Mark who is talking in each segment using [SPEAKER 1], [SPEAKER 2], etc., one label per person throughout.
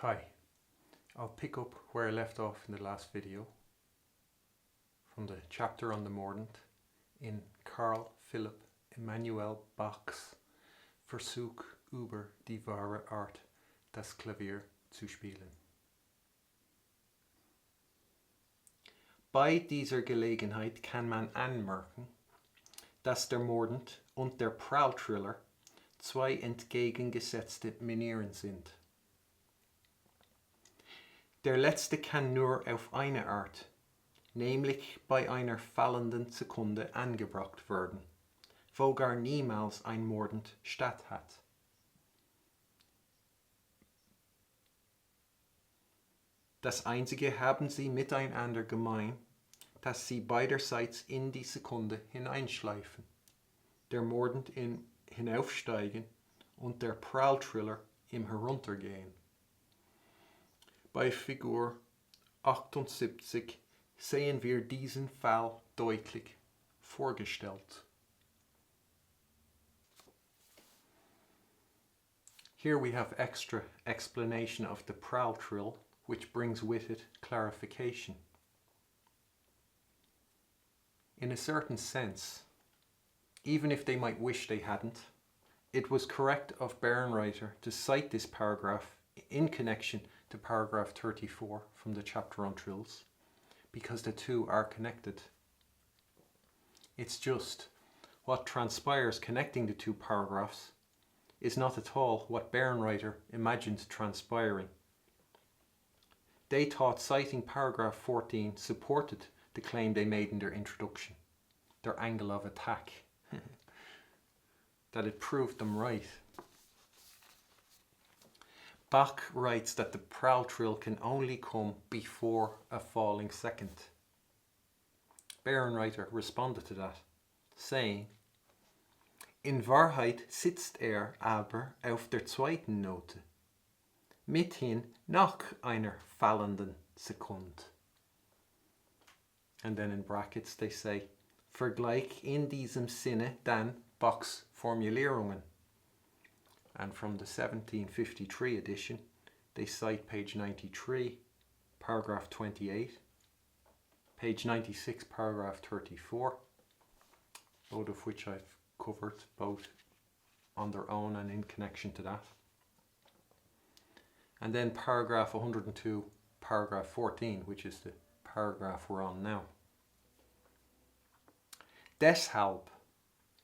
[SPEAKER 1] Hi, I'll pick up where I left off in the last video from the chapter on the Mordent in Carl Philipp Emanuel Bach's Versuch über die wahre Art, das Klavier zu spielen. Bei dieser Gelegenheit kann man anmerken, dass der Mordent und der Pralltriller zwei entgegengesetzte Manieren sind. Der letzte kann nur auf eine Art, nämlich bei einer fallenden Sekunde angebracht werden, wo gar niemals ein Mordent statt hat. Das Einzige haben sie miteinander gemein, dass sie beiderseits in die Sekunde hineinschleifen, der Mordent im Hinaufsteigen und der Pralltriller im Heruntergehen. Bei Figur 78 sehen wir diesen Fall deutlich vorgestellt. Here we have extra explanation of the Pralltrill, which brings with it clarification. In a certain sense, even if they might wish they hadn't, it was correct of Bärenreiter to cite this paragraph in connection to paragraph 34 from the chapter on trills, because the two are connected. It's just what transpires connecting the two paragraphs is not at all what Bärenreiter imagined transpiring. They thought citing paragraph 14 supported the claim they made in their introduction, their angle of attack, that it proved them right. Bach writes that the Pralltrill can only come before a falling second. Bärenreiter responded to that, saying, In Wahrheit sitzt aber auf der zweiten Note, mithin nach einer fallenden Sekunde. And then in brackets they say, Vergleich in diesem Sinne dann Bachs Formulierungen. And from the 1753 edition, they cite page 93, paragraph 28, page 96, paragraph 34, both of which I've covered, both on their own and in connection to that. And then paragraph 102, paragraph 14, which is the paragraph we're on now. Deshalb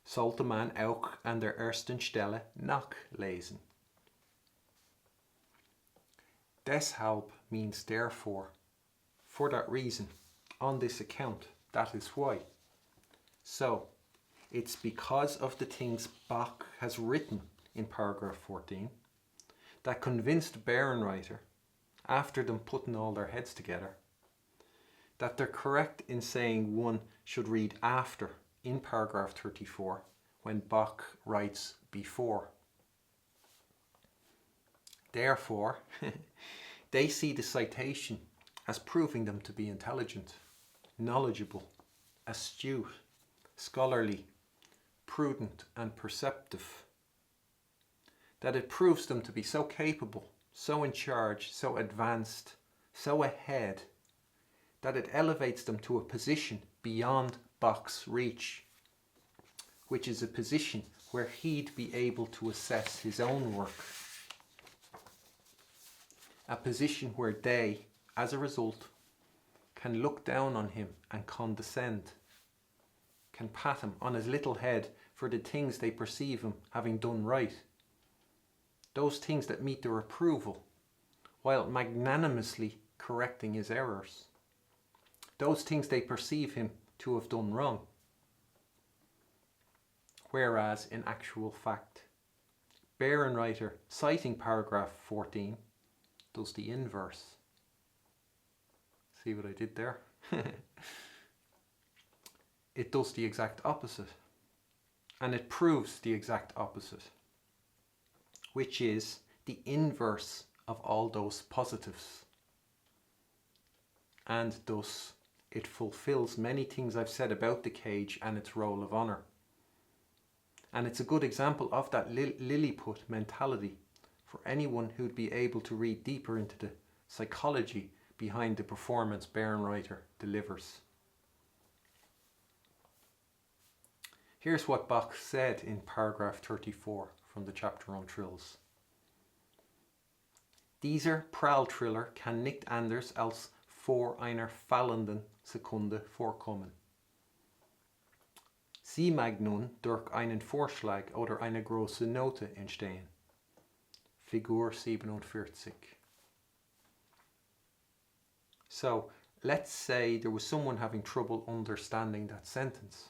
[SPEAKER 1] sollte man auch an der ersten Stelle nachlesen. Deshalb means therefore, for that reason, on this account, that is why. So, it's because of the things Bach has written in paragraph 14 that convinced Bärenreiter, after them putting all their heads together, that they're correct in saying one should read after in paragraph 34 when Bach writes before. Therefore, they see the citation as proving them to be intelligent, knowledgeable, astute, scholarly, prudent and perceptive. That it proves them to be so capable, so in charge, so advanced, so ahead, that it elevates them to a position beyond Bach's reach, which is a position where he'd be able to assess his own work. A position where they, as a result, can look down on him and condescend, can pat him on his little head for the things they perceive him having done right, those things that meet their approval, while magnanimously correcting his errors, those things they perceive him to have done wrong. Whereas, in actual fact, Bärenreiter, citing paragraph 14, does the inverse. See what I did there? It does the exact opposite. And it proves the exact opposite, which is the inverse of all those positives. And thus, it fulfills many things I've said about the cage and its role of honour. And it's a good example of that Lilliput mentality for anyone who'd be able to read deeper into the psychology behind the performance Bärenreiter delivers. Here's what Bach said in paragraph 34 from the chapter on trills. Dieser Pralltriller kann nicht anders als vor einer fallenden Sekunde vorkommen. Sie mag nun durch einen Vorschlag oder eine große Note entstehen. Figur 47. So, let's say there was someone having trouble understanding that sentence.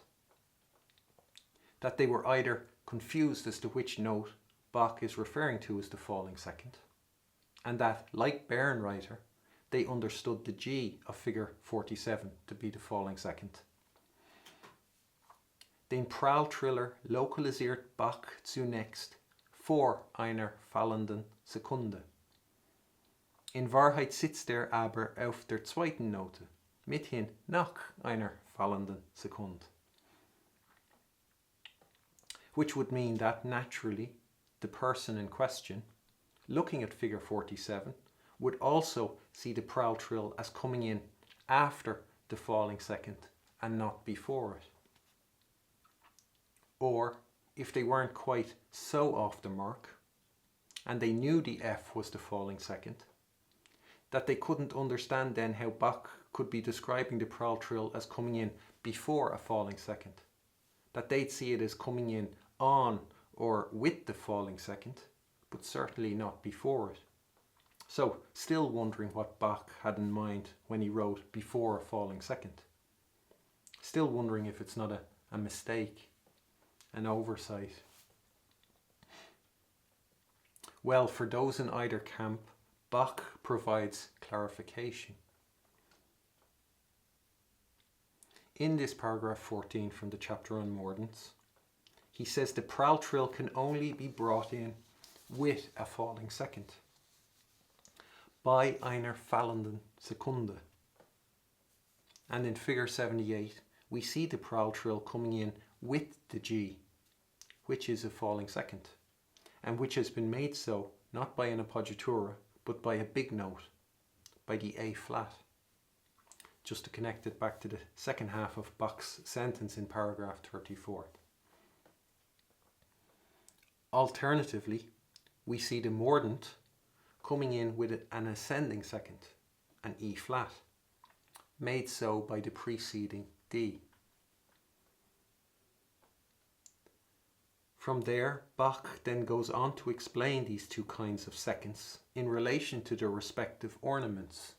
[SPEAKER 1] That they were either confused as to which note Bach is referring to as the falling second, and that, like Bärenreiter, they understood the G of figure 47 to be the falling second. Den Pralltriller lokalisiert Bach zunächst vor einer fallenden Sekunde. In Wahrheit sitzt er aber auf der zweiten Note, mithin nach einer fallenden Sekunde. Which would mean that naturally the person in question, looking at figure 47, would also see the Pralltrill as coming in after the falling second and not before it. Or, if they weren't quite so off the mark, and they knew the F was the falling second, that they couldn't understand then how Bach could be describing the Pralltrill as coming in before a falling second, that they'd see it as coming in on or with the falling second, but certainly not before it. So, still wondering what Bach had in mind when he wrote before a falling second. Still wondering if it's not a mistake, an oversight. Well, for those in either camp, Bach provides clarification. In this paragraph 14 from the chapter on Mordent, he says the Pralltrill can only be brought in with a falling second. Bei einer fallenden Sekunde. And in figure 78, we see the Pralltrill coming in with the G, which is a falling second, and which has been made so not by an appoggiatura, but by a big note, by the A flat. Just to connect it back to the second half of Bach's sentence in paragraph 34. Alternatively, we see the Mordent coming in with an ascending second, an E flat, made so by the preceding D. From there, Bach then goes on to explain these two kinds of seconds in relation to their respective ornaments.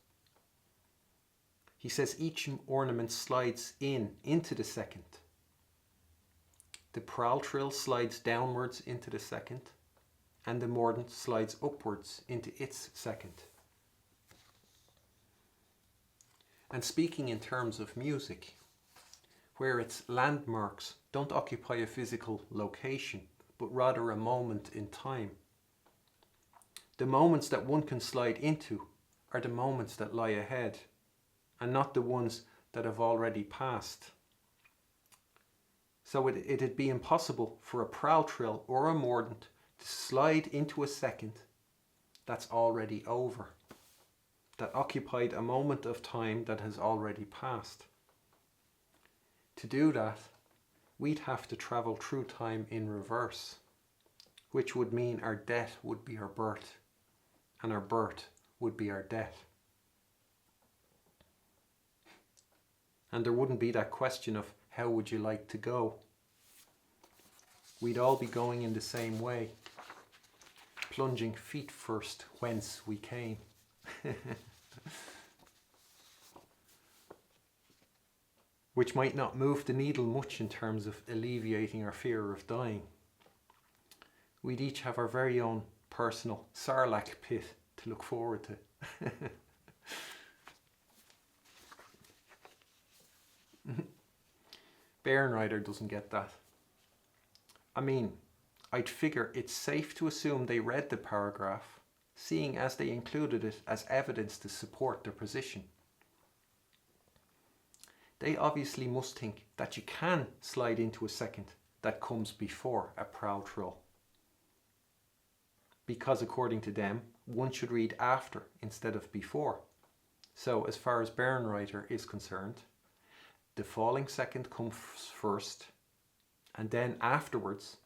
[SPEAKER 1] He says each ornament slides into the second. The Pralltrill slides downwards into the second, and the Mordent slides upwards into its second. And speaking in terms of music, where its landmarks don't occupy a physical location, but rather a moment in time, the moments that one can slide into are the moments that lie ahead, and not the ones that have already passed. So it'd be impossible for a Pralltrill or a Mordent to slide into a second that's already over, that occupied a moment of time that has already passed. To do that, we'd have to travel through time in reverse, which would mean our death would be our birth, and our birth would be our death. And there wouldn't be that question of how would you like to go? We'd all be going in the same way, plunging feet first whence we came. Which might not move the needle much in terms of alleviating our fear of dying. We'd each have our very own personal Sarlacc pit to look forward to. Bärenreiter doesn't get that. I mean, I'd figure it's safe to assume they read the paragraph, seeing as they included it as evidence to support their position. They obviously must think that you can slide into a second that comes before a Pralltrill. because according to them, one should read after instead of before. So as far as Bärenreiter is concerned, the falling second comes first, and then afterwards,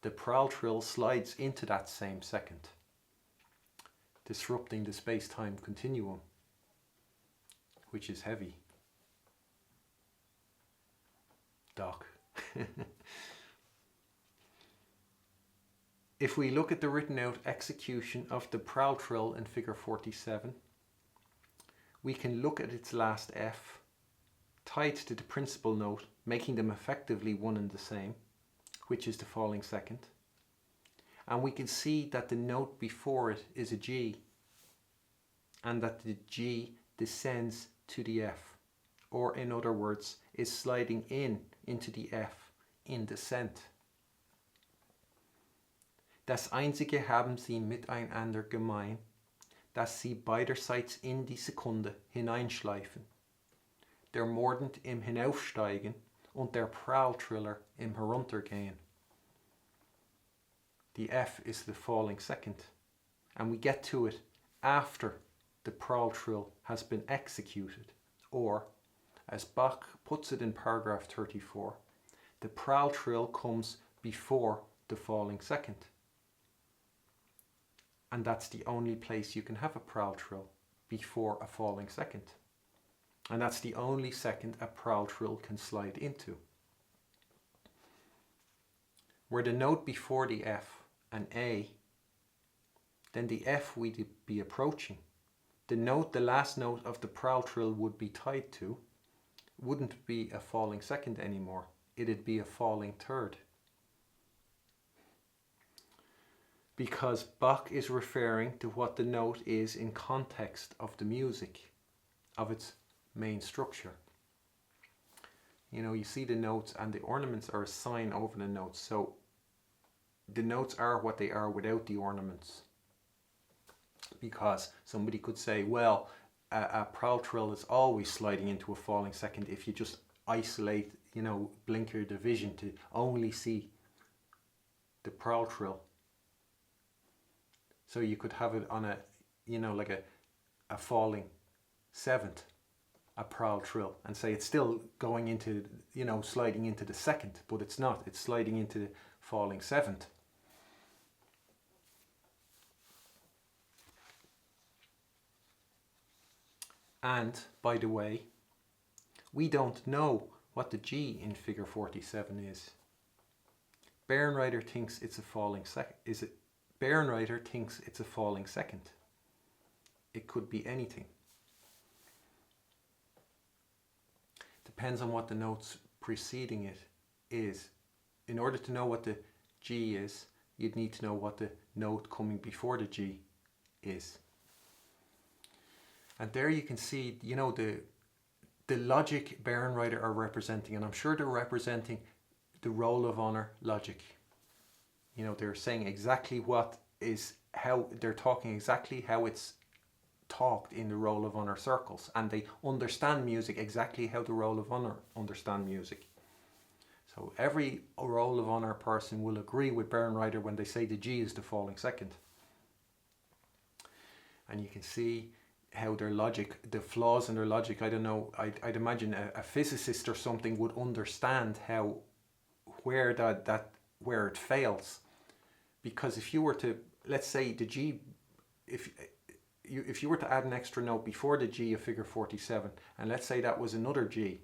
[SPEAKER 1] the parallel trill slides into that same second, disrupting the space-time continuum, which is heavy. Doc. If we look at the written out execution of the parallel trill in figure 47, we can look at its last F tied to the principal note, making them effectively one and the same, which is the falling second. And we can see that the note before it is a G, and that the G descends to the F, or in other words, is sliding into the F in descent. Das Einzige haben sie miteinander gemein, dass sie beiderseits in die Sekunde hineinschleifen. Der Mordent im Hinaufsteigen und der Pralltriller im Heruntergehen. The F is the falling second, and we get to it after the Pralltrill has been executed, or, as Bach puts it in paragraph 34, the Pralltrill comes before the falling second. And that's the only place you can have a Pralltrill, before a falling second. And that's the only second a Pralltrill can slide into. Were the note before the F an A, then the F we'd be approaching. The note, the last note of the Pralltrill would be tied to, wouldn't be a falling second anymore. It'd be a falling third. Because Bach is referring to what the note is in context of the music, of its main structure. You know, you see the notes, and the ornaments are a sign over the notes. So the notes are what they are without the ornaments. Because somebody could say, well, a Pralltrill is always sliding into a falling second if you just isolate, you know, blinker the vision to only see the Pralltrill. So you could have it on a, you know, like a falling seventh, a Pralltrill, and say it's still going into, you know, sliding into the second, but it's not. It's sliding into the falling seventh. And, by the way, we don't know what the G in figure 47 is. Bärenreiter thinks it's a falling second. Bärenreiter thinks it's a falling second. It could be anything. Depends on what the notes preceding it is. In order to know what the G is, you'd need to know what the note coming before the G is. And there you can see, you know, the logic Bärenreiter are representing, and I'm sure they're representing the roll of honor logic. You know, they're saying exactly what is, how they're talking exactly how it's talked in the roll of honor circles, and they understand music exactly how the roll of honor understand music. So every roll of honor person will agree with Bärenreiter when they say the G is the falling second. And you can see how their logic, the flaws in their logic, I don't know, I'd imagine a physicist or something would understand how, where it fails. Because if you were to, let's say the G, if you were to add an extra note before the G of figure 47, and let's say that was another G,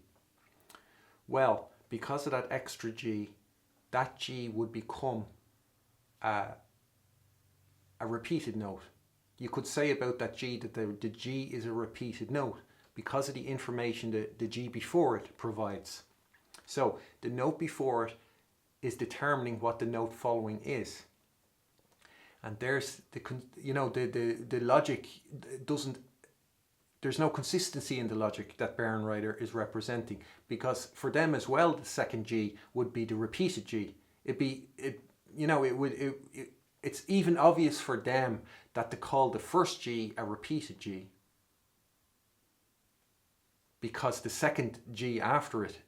[SPEAKER 1] well, because of that extra G, that G would become a repeated note. You could say about that G that the G is a repeated note because of the information that the G before it provides. So the note before it is determining what the note following is. And there's the logic doesn't, there's no consistency in the logic that Bärenreiter is representing, because for them as well the second G would be the repeated G. It's even obvious for them that to call the first G a repeated G, because the second G after it,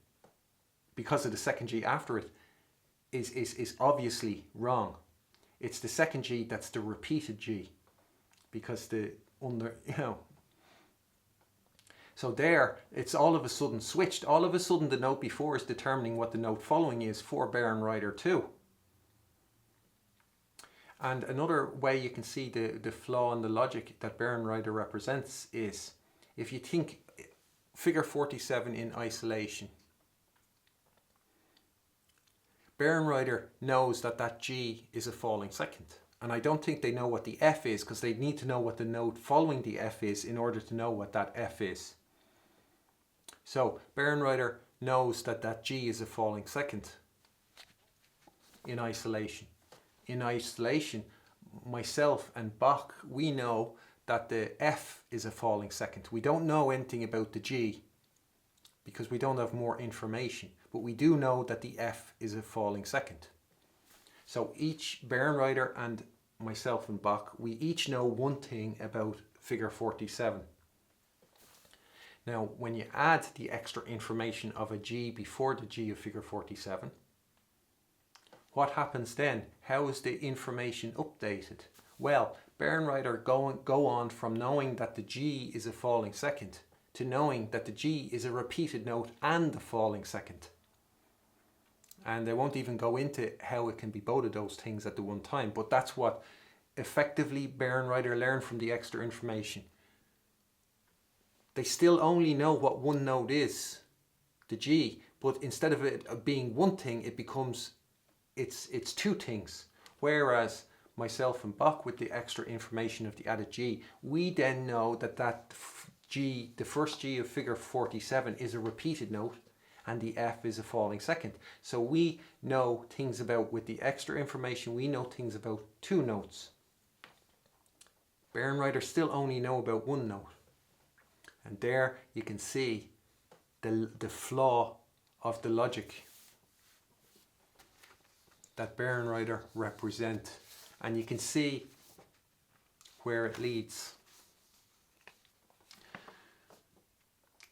[SPEAKER 1] is obviously wrong. It's the second G that's the repeated G, because so there, it's all of a sudden switched. All of a sudden the note before is determining what the note following is for Bärenreiter 2. And another way you can see the flaw in the logic that Bärenreiter represents is, if you think figure 47 in isolation, Bärenreiter knows that that G is a falling second. And I don't think they know what the F is, because they need to know what the note following the F is in order to know what that F is. So Bärenreiter knows that that G is a falling second in isolation. In isolation, myself and Bach, we know that the F is a falling second. We don't know anything about the G because we don't have more information, but we do know that the F is a falling second. So each Bärenreiter and myself and Bach, we each know one thing about figure 47. Now, when you add the extra information of a G before the G of figure 47, what happens then? How is the information updated? Well, Bärenreiter go on from knowing that the G is a falling second to knowing that the G is a repeated note and a falling second. And they won't even go into how it can be both of those things at the one time, but that's what effectively Bärenreiter learned from the extra information. They still only know what one note is, the G, but instead of it being one thing, it becomes it's two things. Whereas myself and Bach, with the extra information of the added G, we then know that that G, the first G of figure 47, is a repeated note and the F is a falling second. So we know things about, with the extra information, we know things about two notes. Bärenreiter still only know about one note. And there you can see the flaw of the logic that Bärenreiter represent, and you can see where it leads.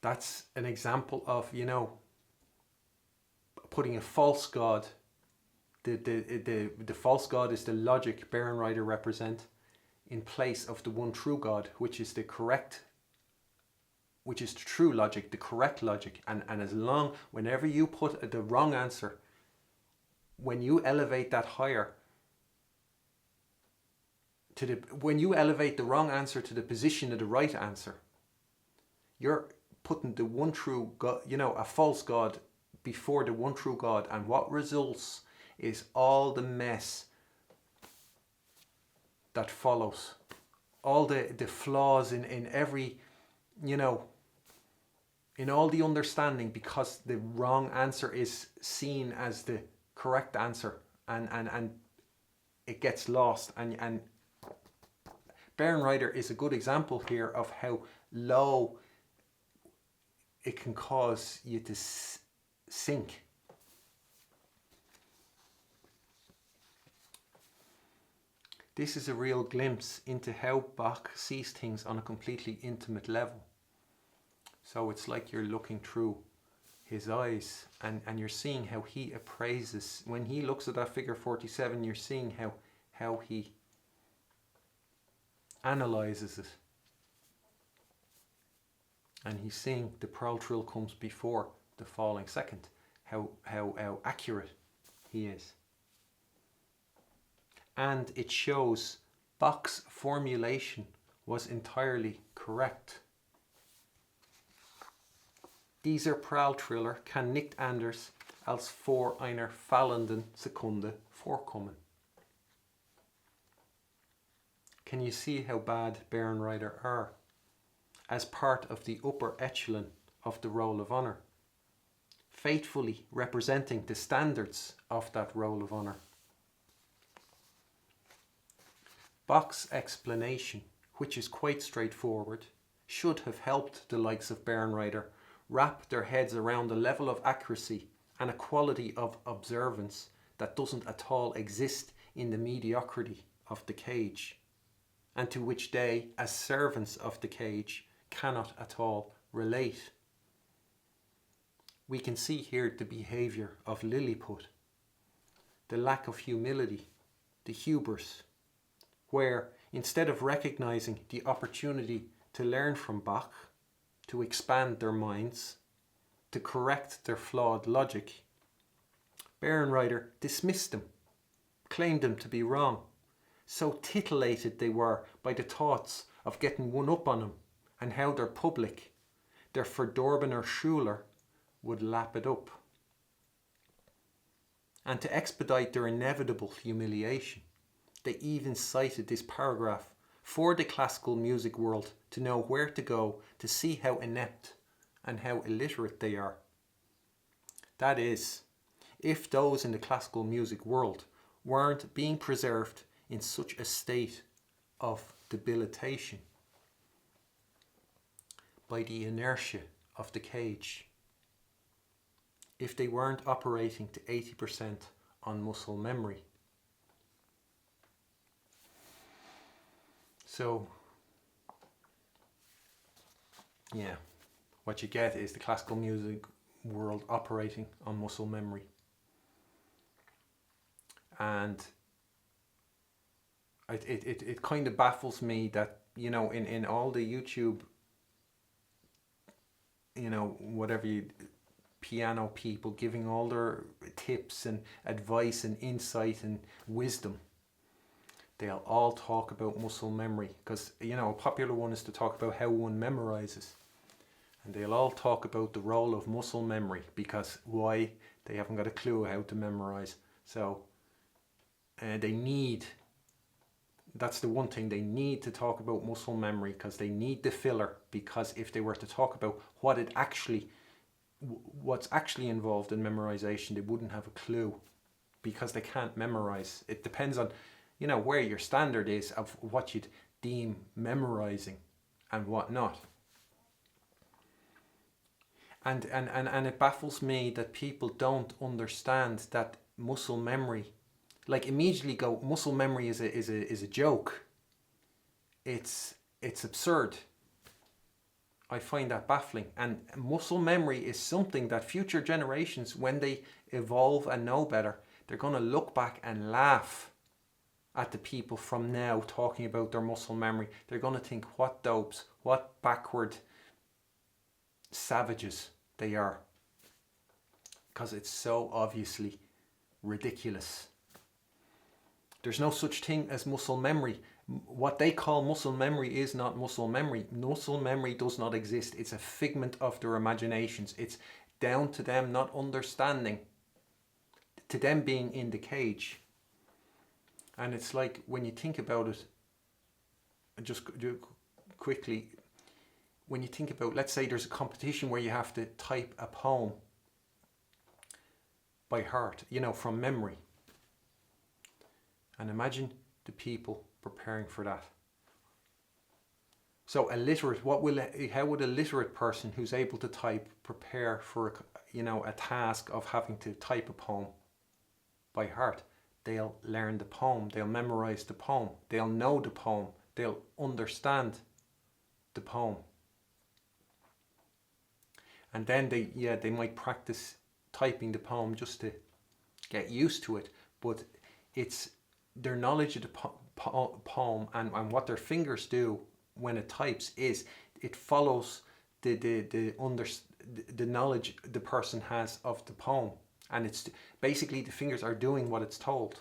[SPEAKER 1] That's an example of, you know, putting a false god. The false god is the logic Bärenreiter represent in place of the one true god, which is the correct, which is the true logic, the correct logic. And as long, whenever you put the wrong answer, when you elevate that higher, when you elevate the wrong answer to the position of the right answer, you're putting the one true God, you know, a false God before the one true God. And what results is all the mess that follows. All the flaws in every, you know, in all the understanding, because the wrong answer is seen as the correct answer, and it gets lost. And Bärenreiter is a good example here of how low it can cause you to sink. This is a real glimpse into how Bach sees things on a completely intimate level. So it's like you're looking through his eyes, and you're seeing how he appraises. When he looks at that figure 47, you're seeing how he analyzes it. And he's seeing the pearl trill comes before the falling second, how accurate he is. And it shows Bach's formulation was entirely correct. Dieser Pralltriller kann nicht anders als vor einer fallenden Sekunde vorkommen. Can you see how bad Bärenreiter are? As part of the upper echelon of the Roll of Honour, faithfully representing the standards of that Roll of Honour. Bach's explanation, which is quite straightforward, should have helped the likes of Bärenreiter wrap their heads around a level of accuracy and a quality of observance that doesn't at all exist in the mediocrity of the cage, and to which they, as servants of the cage, cannot at all relate. We can see here the behaviour of Lilliput, the lack of humility, the hubris, where instead of recognizing the opportunity to learn from Bach, to expand their minds, to correct their flawed logic, Bärenreiter dismissed them, claimed them to be wrong. So titillated they were by the thoughts of getting one up on him and how their public, their verdorbener Schüler, would lap it up. And to expedite their inevitable humiliation, they even cited this paragraph for the classical music world to know where to go to see how inept and how illiterate they are. That is, if those in the classical music world weren't being preserved in such a state of debilitation by the inertia of the cage, if they weren't operating to 80% on muscle memory. So, yeah, what you get is the classical music world operating on muscle memory. And it kind of baffles me that, you know, in all the YouTube, you know, whatever you, piano people giving all their tips and advice and insight and wisdom, they'll all talk about muscle memory, because, you know, a popular one is to talk about how one memorizes, and they'll all talk about the role of muscle memory, because why? They haven't got a clue how to memorize. So they need, that's the one thing, they need to talk about muscle memory, because they need the filler, because if they were to talk about what's actually involved in memorization, they wouldn't have a clue, because they can't memorize. It depends on, you know, where your standard is of what you'd deem memorizing and what not. And it baffles me that people don't understand that muscle memory, like immediately go, muscle memory is a joke. It's absurd. I find that baffling. And muscle memory is something that future generations, when they evolve and know better, they're going to look back and laugh at the people from now talking about their muscle memory. They're going to think, what dopes, what backward savages they are, because it's so obviously ridiculous. There's no such thing as muscle memory. What they call muscle memory is not muscle memory. Muscle memory does not exist. It's a figment of their imaginations. It's down to them not understanding, to them being in the cage. And it's like, when you think about it, just quickly, when you think about, let's say there's a competition where you have to type a poem by heart, you know, from memory. And imagine the people preparing for that. So how would a literate person who's able to type prepare for, you know, a task of having to type a poem by heart? They'll learn the poem, they'll memorize the poem, they'll know the poem, they'll understand the poem. And then they might practice typing the poem just to get used to it. But it's their knowledge of the poem and what their fingers do when it types is, it follows the knowledge the person has of the poem. And it's basically the fingers are doing what it's told.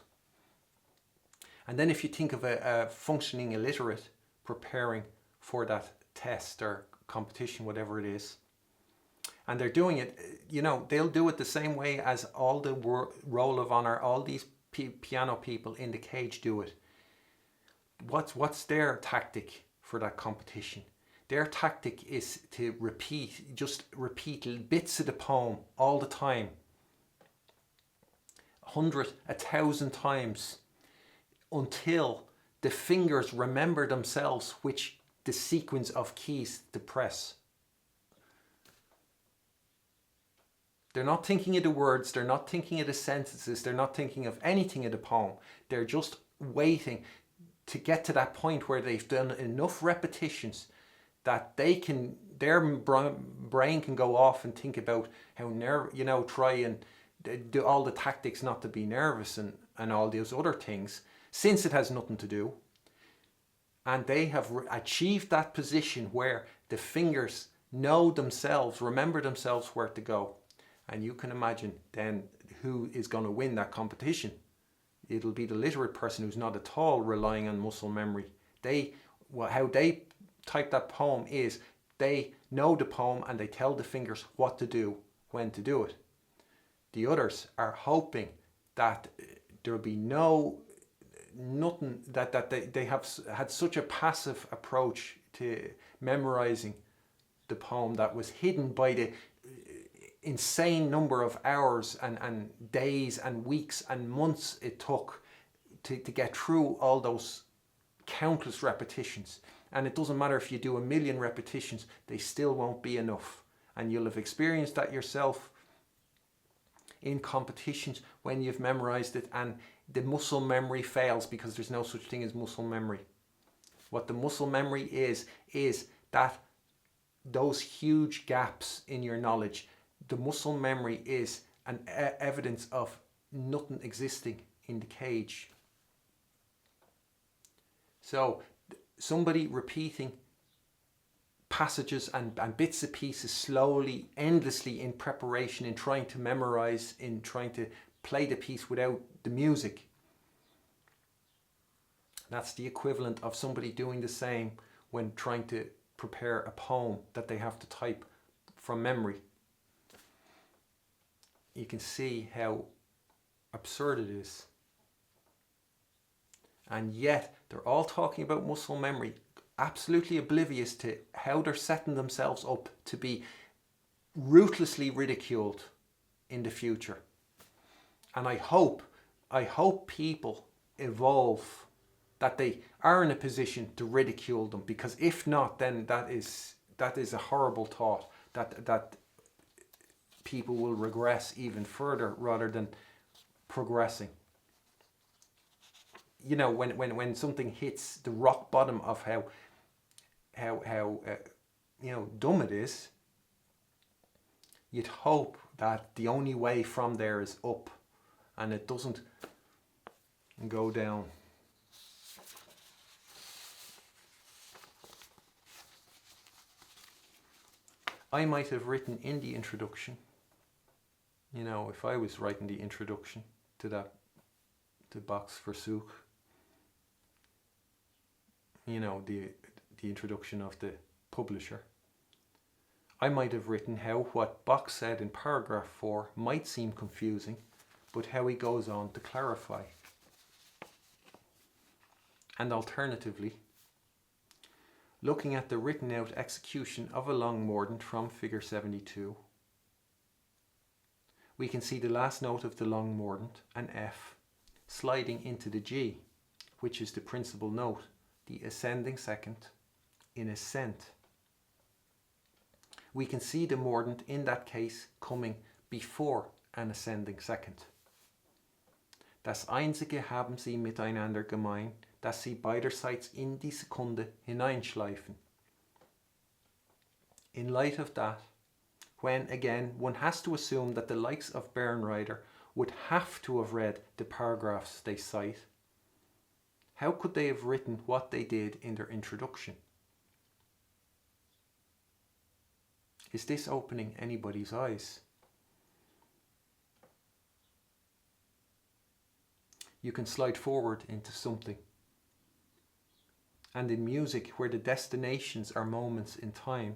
[SPEAKER 1] And then if you think of a functioning illiterate preparing for that test or competition, whatever it is, and they're doing it, you know, they'll do it the same way as all the roll of honor, all these piano people in the cage do it. What's their tactic for that competition? Their tactic is to just repeat bits of the poem all the time. 100, 1,000 times, until the fingers remember themselves which the sequence of keys to press. They're not thinking of the words, they're not thinking of the sentences, they're not thinking of anything of the poem. They're just waiting to get to that point where they've done enough repetitions that their brain can go off and think about how try and do all the tactics not to be nervous and all those other things. since it has nothing to do. And they have achieved that position where the fingers know themselves, remember themselves where to go. And you can imagine then who is going to win that competition. It'll be the literate person who's not at all relying on muscle memory. How they type that poem is they know the poem and they tell the fingers what to do, when to do it. The others are hoping that there will be nothing, that they have had such a passive approach to memorizing the poem that was hidden by the insane number of hours and days and weeks and months it took to get through all those countless repetitions. And it doesn't matter if you do 1,000,000 repetitions, they still won't be enough. And you'll have experienced that yourself in competitions when you've memorized it and the muscle memory fails, because there's no such thing as muscle memory. What the muscle memory is that those huge gaps in your knowledge. The muscle memory is an evidence of nothing existing in the cage. So somebody repeating passages and bits of pieces slowly, endlessly in preparation, in trying to memorize, in trying to play the piece without the music. That's the equivalent of somebody doing the same when trying to prepare a poem that they have to type from memory. You can see how absurd it is. And yet they're all talking about muscle memory, absolutely oblivious to how they're setting themselves up to be ruthlessly ridiculed in the future. And I hope people evolve, that they are in a position to ridicule them, because if not, then that is a horrible thought, that people will regress even further rather than progressing. You know, when something hits the rock bottom of how dumb it is, you'd hope that the only way from there is up, and it doesn't go down. I might have written in the introduction, if I was writing the introduction to Bach's Versuch, the introduction of the publisher, I might have written how what Bach said in paragraph 4 might seem confusing, but how he goes on to clarify. And alternatively, looking at the written out execution of a long mordent from figure 72, we can see the last note of the long mordent, an F, sliding into the G, which is the principal note, the ascending second in ascent. We can see the mordent in that case coming before an ascending second. Das Einzige haben sie miteinander gemein, dass sie beiderseits in die Sekunde hineinschleifen. In light of that, when again one has to assume that the likes of Bernreiter would have to have read the paragraphs they cite, how could they have written what they did in their introduction? Is this opening anybody's eyes? You can slide forward into something. And in music, where the destinations are moments in time,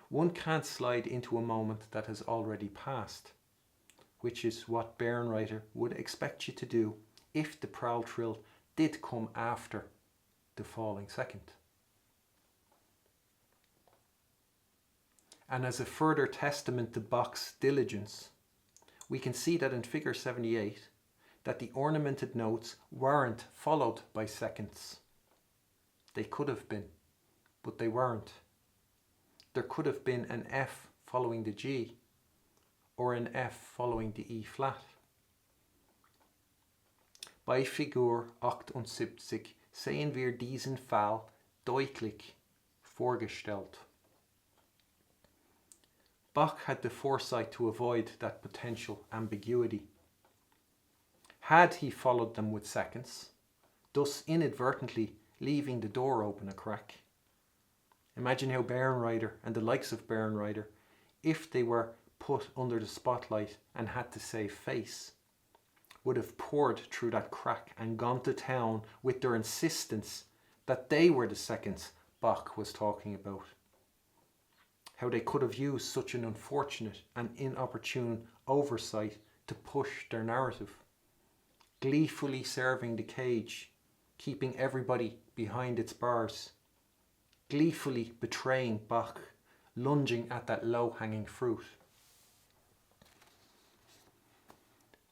[SPEAKER 1] one can't slide into a moment that has already passed, which is what Bernreiter would expect you to do if the prowl trill did come after the falling second. And as a further testament to Bach's diligence, we can see that in figure 78, that the ornamented notes weren't followed by seconds. They could have been, but they weren't. There could have been an F following the G, or an F following the E flat. Bei Figur 78 sehen wir diesen Fall deutlich vorgestellt. Bach had the foresight to avoid that potential ambiguity. Had he followed them with seconds, thus inadvertently leaving the door open a crack. Imagine how Bärenreiter and the likes of Bärenreiter, if they were put under the spotlight and had to save face, would have poured through that crack and gone to town with their insistence that they were the seconds Bach was talking about. How they could have used such an unfortunate and inopportune oversight to push their narrative, gleefully serving the cage, keeping everybody behind its bars, gleefully betraying Bach, lunging at that low-hanging fruit.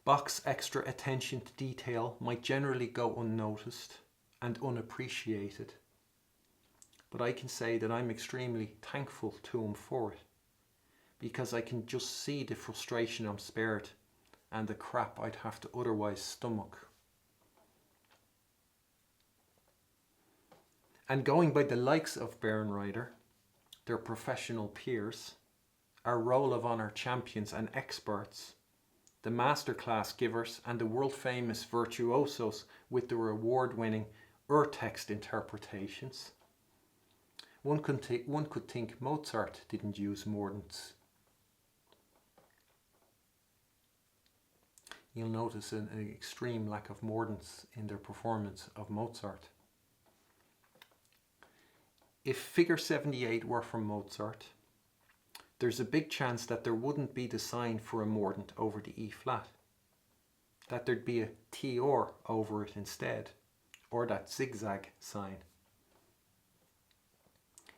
[SPEAKER 1] Bach's extra attention to detail might generally go unnoticed and unappreciated, but I can say that I'm extremely thankful to him for it, because I can just see the frustration I'm spared and the crap I'd have to otherwise stomach. And going by the likes of Bärenreiter, their professional peers, our roll of honour champions and experts, the masterclass givers and the world-famous virtuosos with their award-winning urtext interpretations, one could think Mozart didn't use Mordents. You'll notice an extreme lack of Mordents in their performance of Mozart. If figure 78 were from Mozart, there's a big chance that there wouldn't be the sign for a mordent over the E flat, that there'd be a TR over it instead, or that zigzag sign.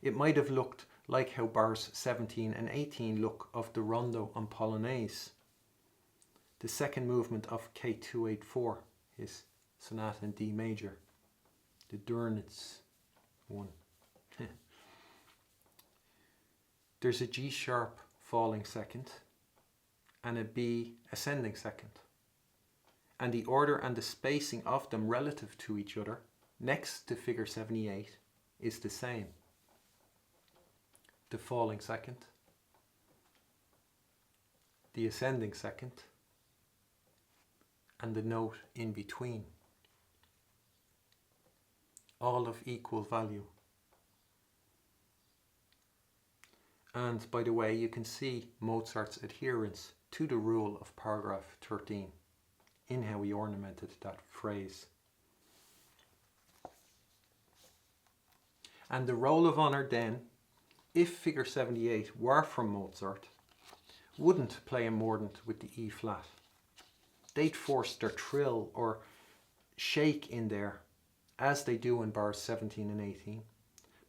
[SPEAKER 1] It might have looked like how bars 17 and 18 look of the rondo and polonaise. The second movement of K284, his sonata in D major, the Dürnitz one. There's a G sharp falling second and a B ascending second, and the order and the spacing of them relative to each other next to figure 78 is the same. The falling second, the ascending second, and the note in between, all of equal value. And by the way, you can see Mozart's adherence to the rule of paragraph 13 in how he ornamented that phrase. And the roll of honour then, if figure 78 were from Mozart, wouldn't play a mordent with the E flat. They'd force their trill or shake in there, as they do in bars 17 and 18,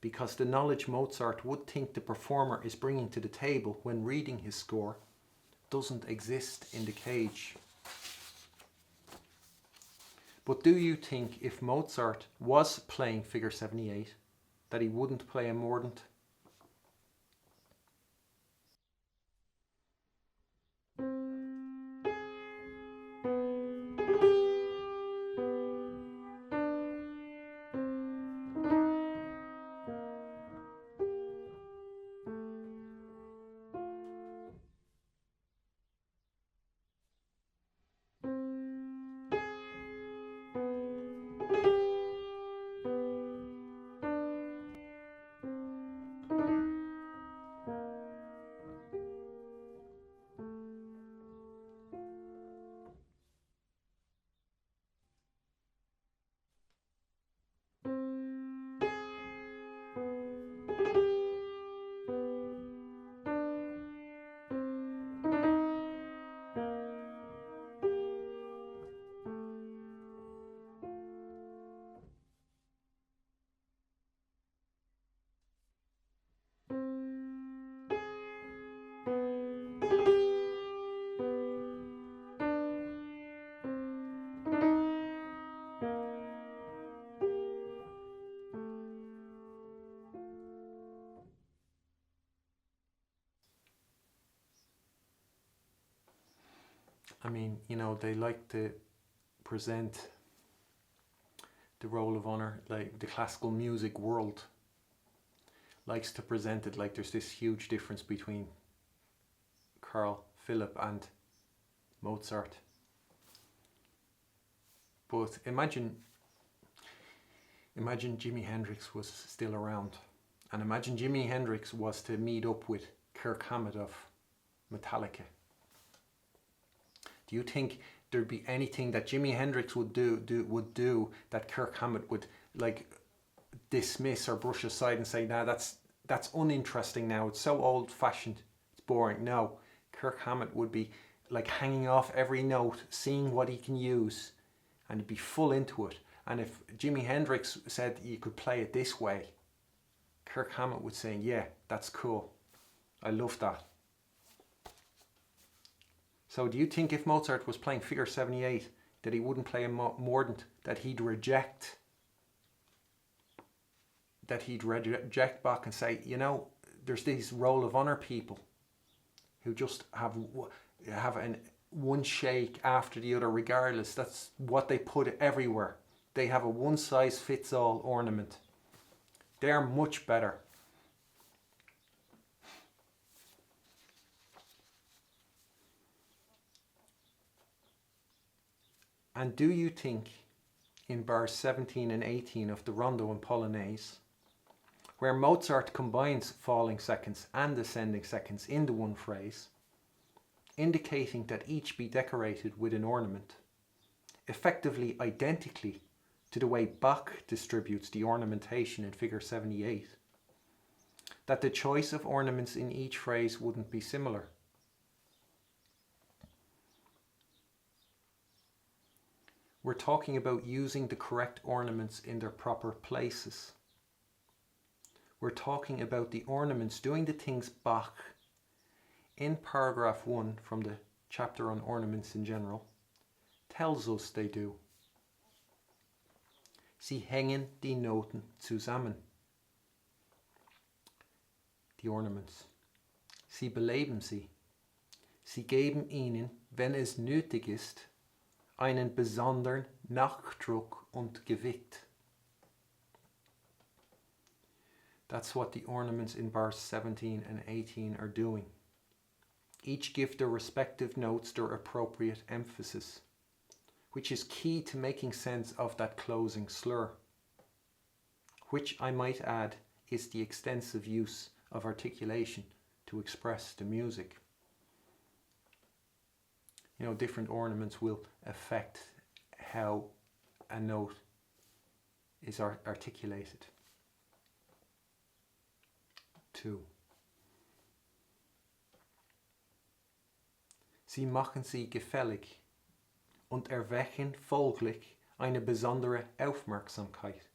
[SPEAKER 1] because the knowledge Mozart would think the performer is bringing to the table when reading his score doesn't exist in the cage. But do you think if Mozart was playing figure 78 that he wouldn't play a mordent? I mean, you know, they like to present the roll of honour, like the classical music world likes to present it like there's this huge difference between Carl Philipp and Mozart. But imagine Imagine Jimi Hendrix was still around, and imagine Jimi Hendrix was to meet up with Kirk Hammett of Metallica. Do you think there'd be anything that Jimi Hendrix would do that Kirk Hammett would like dismiss or brush aside and say, nah, that's uninteresting now, it's so old fashioned, it's boring? No, Kirk Hammett would be like hanging off every note, seeing what he can use, and he'd be full into it. And if Jimi Hendrix said you could play it this way, Kirk Hammett would say, yeah, that's cool, I love that. So do you think if Mozart was playing Figure 78 that he wouldn't play a Mordent, that he'd reject Bach and say, you know, there's these roll of honor people who just have one shake after the other regardless. That's what they put everywhere. They have a one-size-fits-all ornament. They're much better. And do you think in bars 17 and 18 of the Rondo and Polonaise, where Mozart combines falling seconds and ascending seconds into one phrase, indicating that each be decorated with an ornament, effectively identically to the way Bach distributes the ornamentation in Figure 78, that the choice of ornaments in each phrase wouldn't be similar? We're talking about using the correct ornaments in their proper places. We're talking about the ornaments doing the things Bach, in paragraph 1 from the chapter on ornaments in general, tells us they do. Sie hängen die Noten zusammen. Die Ornaments. Sie beleben sie. Sie geben ihnen, wenn es nötig ist, einen besonderen Nachdruck und Gewicht. That's what the ornaments in bars 17 and 18 are doing. Each give their respective notes their appropriate emphasis, which is key to making sense of that closing slur, which I might add is the extensive use of articulation to express the music. You know, different ornaments will affect how a note is articulated. 2. Sie machen sie gefällig und erwecken folglich eine besondere Aufmerksamkeit.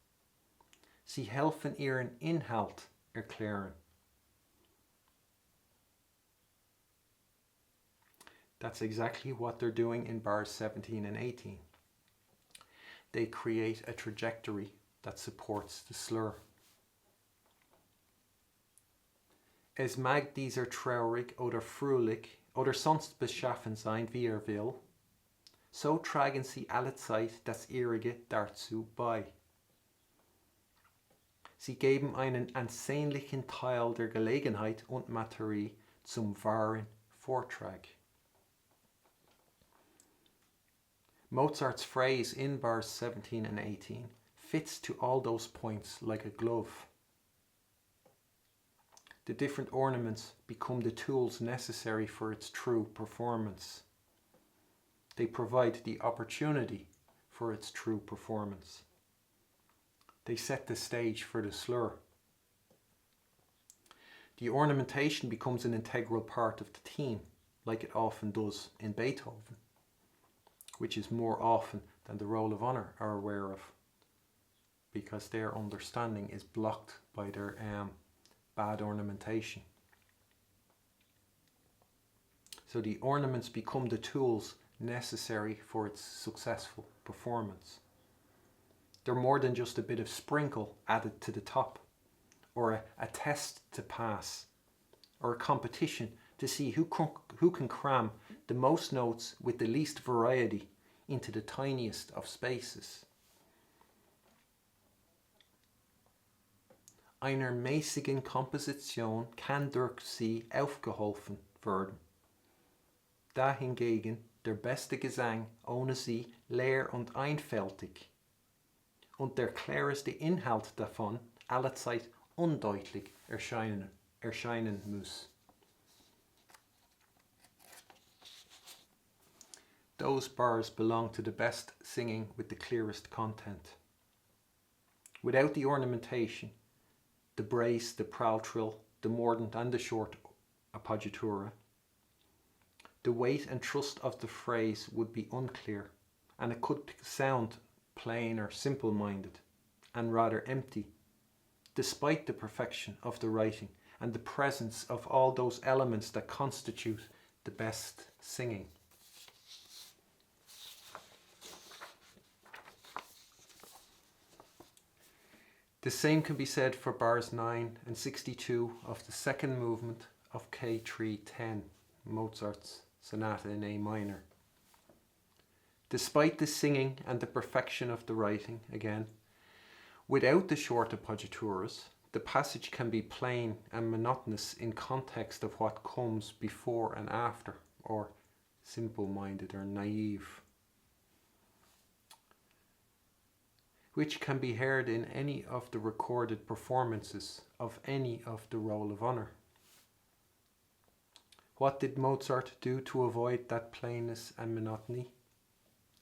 [SPEAKER 1] Sie helfen ihren Inhalt erklären. That's exactly what they're doing in bars 17 and 18. They create a trajectory that supports the slur. Es mag dieser traurig oder fröhlich oder sonst beschaffen sein, wie will, so tragen sie allezeit das Ihrige dazu bei. Sie geben einen ansehnlichen Teil der Gelegenheit und Materie zum wahren Vortrag. Mozart's phrase in bars 17 and 18 fits to all those points like a glove. The different ornaments become the tools necessary for its true performance. They provide the opportunity for its true performance. They set the stage for the slur. The ornamentation becomes an integral part of the theme, like it often does in Beethoven, which is more often than the roll of honor are aware of, because their understanding is blocked by their bad ornamentation. So the ornaments become the tools necessary for its successful performance. They're more than just a bit of sprinkle added to the top, or a test to pass, or a competition to see who can cram the most notes with the least variety into the tiniest of spaces. Einer mäßigen Komposition kann durch sie aufgeholfen werden. Dahingegen der beste Gesang ohne sie leer und einfältig und der klareste Inhalt davon allezeit undeutlich erscheinen muss. Those bars belong to the best singing with the clearest content. Without the ornamentation, the brace, the praltrill, the mordent and the short appoggiatura, the weight and thrust of the phrase would be unclear, and it could sound plain or simple-minded and rather empty, despite the perfection of the writing and the presence of all those elements that constitute the best singing. The same can be said for bars 9 and 62 of the second movement of K310, Mozart's Sonata in A minor. Despite the singing and the perfection of the writing, again, without the short appoggiaturas, the passage can be plain and monotonous in context of what comes before and after, or simple-minded or naive, which can be heard in any of the recorded performances of any of the Roll of Honour. What did Mozart do to avoid that plainness and monotony?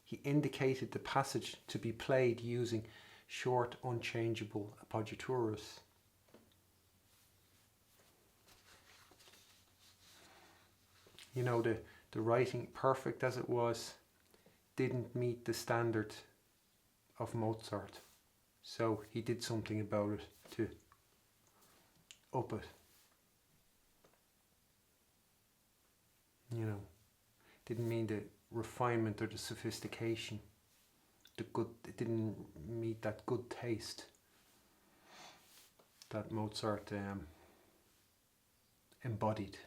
[SPEAKER 1] He indicated the passage to be played using short, unchangeable appoggiaturas. You know, the writing, perfect as it was, didn't meet the standard of Mozart, so he did something about it to up it. You know, didn't mean the refinement or the sophistication, it didn't meet that good taste that Mozart embodied.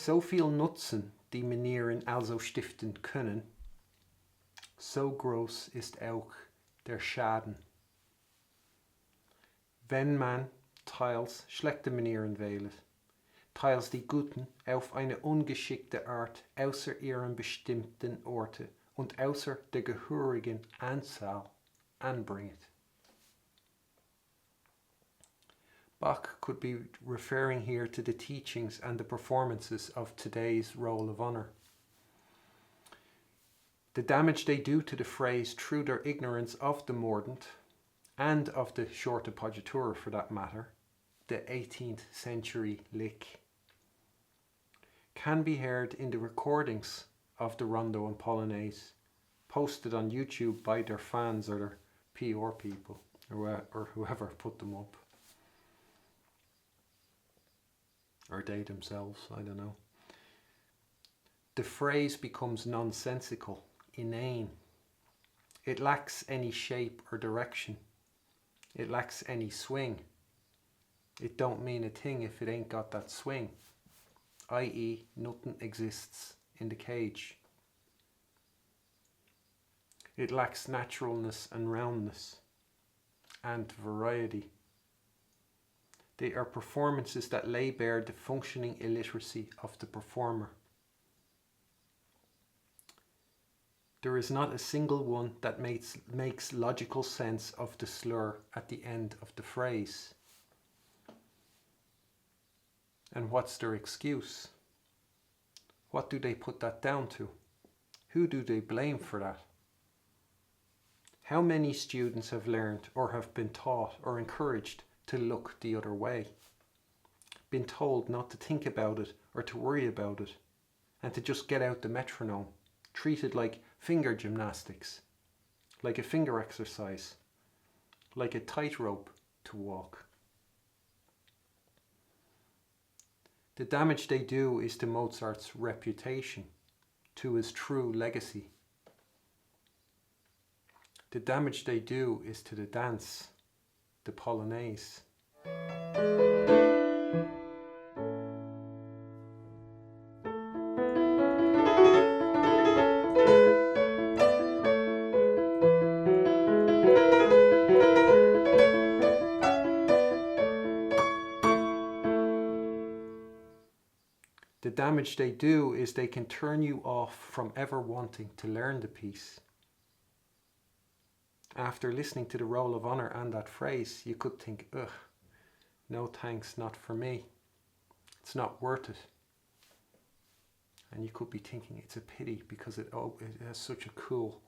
[SPEAKER 1] So viel Nutzen, die Manieren also stiften können, so groß ist auch der Schaden. Wenn man teils schlechte Manieren wählt, teils die guten auf eine ungeschickte Art außer ihren bestimmten Orte und außer der gehörigen Anzahl anbringt. Bach could be referring here to the teachings and the performances of today's Roll of Honour. The damage they do to the phrase through their ignorance of the mordent, and of the short appoggiatura for that matter, the 18th century lick, can be heard in the recordings of the rondo and polonaise posted on YouTube by their fans or their PR people, or whoever put them up. Or they themselves, I don't know. The phrase becomes nonsensical, inane. It lacks any shape or direction. It lacks any swing. It don't mean a thing if it ain't got that swing, i.e. nothing exists in the cage. It lacks naturalness and roundness. and variety. They are performances that lay bare the functioning illiteracy of the performer. There is not a single one that makes logical sense of the slur at the end of the phrase. And what's their excuse? What do they put that down to? Who do they blame for that? How many students have learned or have been taught or encouraged to look the other way? Been told not to think about it or to worry about it, and to just get out the metronome, treated like finger gymnastics, like a finger exercise, like a tightrope to walk. The damage they do is to Mozart's reputation, to his true legacy. The damage they do is to the dance, the polonaise. The damage they do is they can turn you off from ever wanting to learn the piece. After listening to the roll of honour and that phrase, you could think, ugh, no thanks, not for me. It's not worth it. And you could be thinking it's a pity because it has such a cool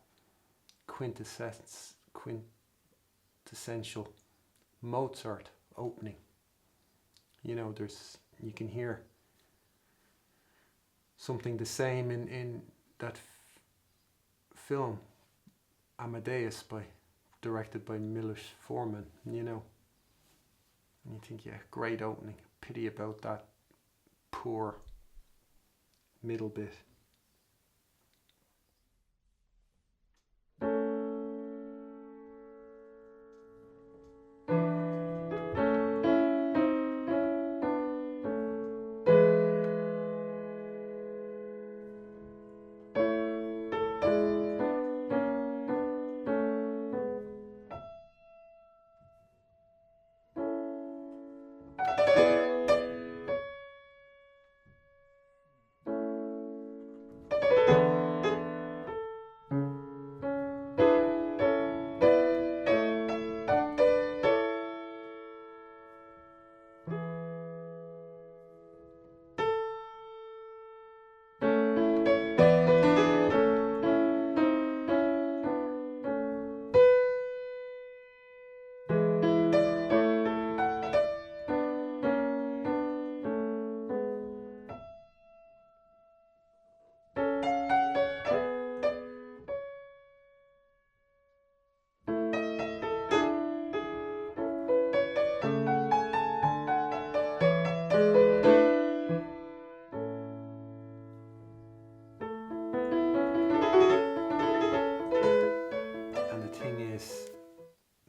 [SPEAKER 1] quintessential Mozart opening. You know, you can hear something the same in that film Amadeus, directed by Milos Forman, you know. And you think, yeah, great opening. Pity about that poor middle bit.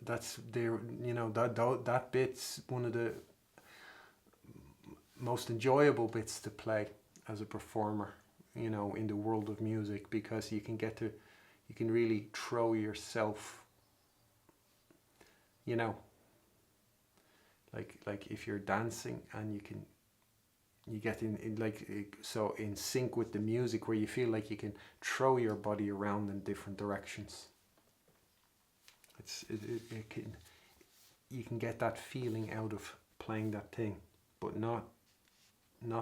[SPEAKER 1] That's there, you know, that bit's one of the most enjoyable bits to play as a performer, you know, in the world of music, because you can really throw yourself, you know, like if you're dancing and you get in sync with the music, where you feel like you can throw your body around in different directions. You can get that feeling out of playing that thing, but not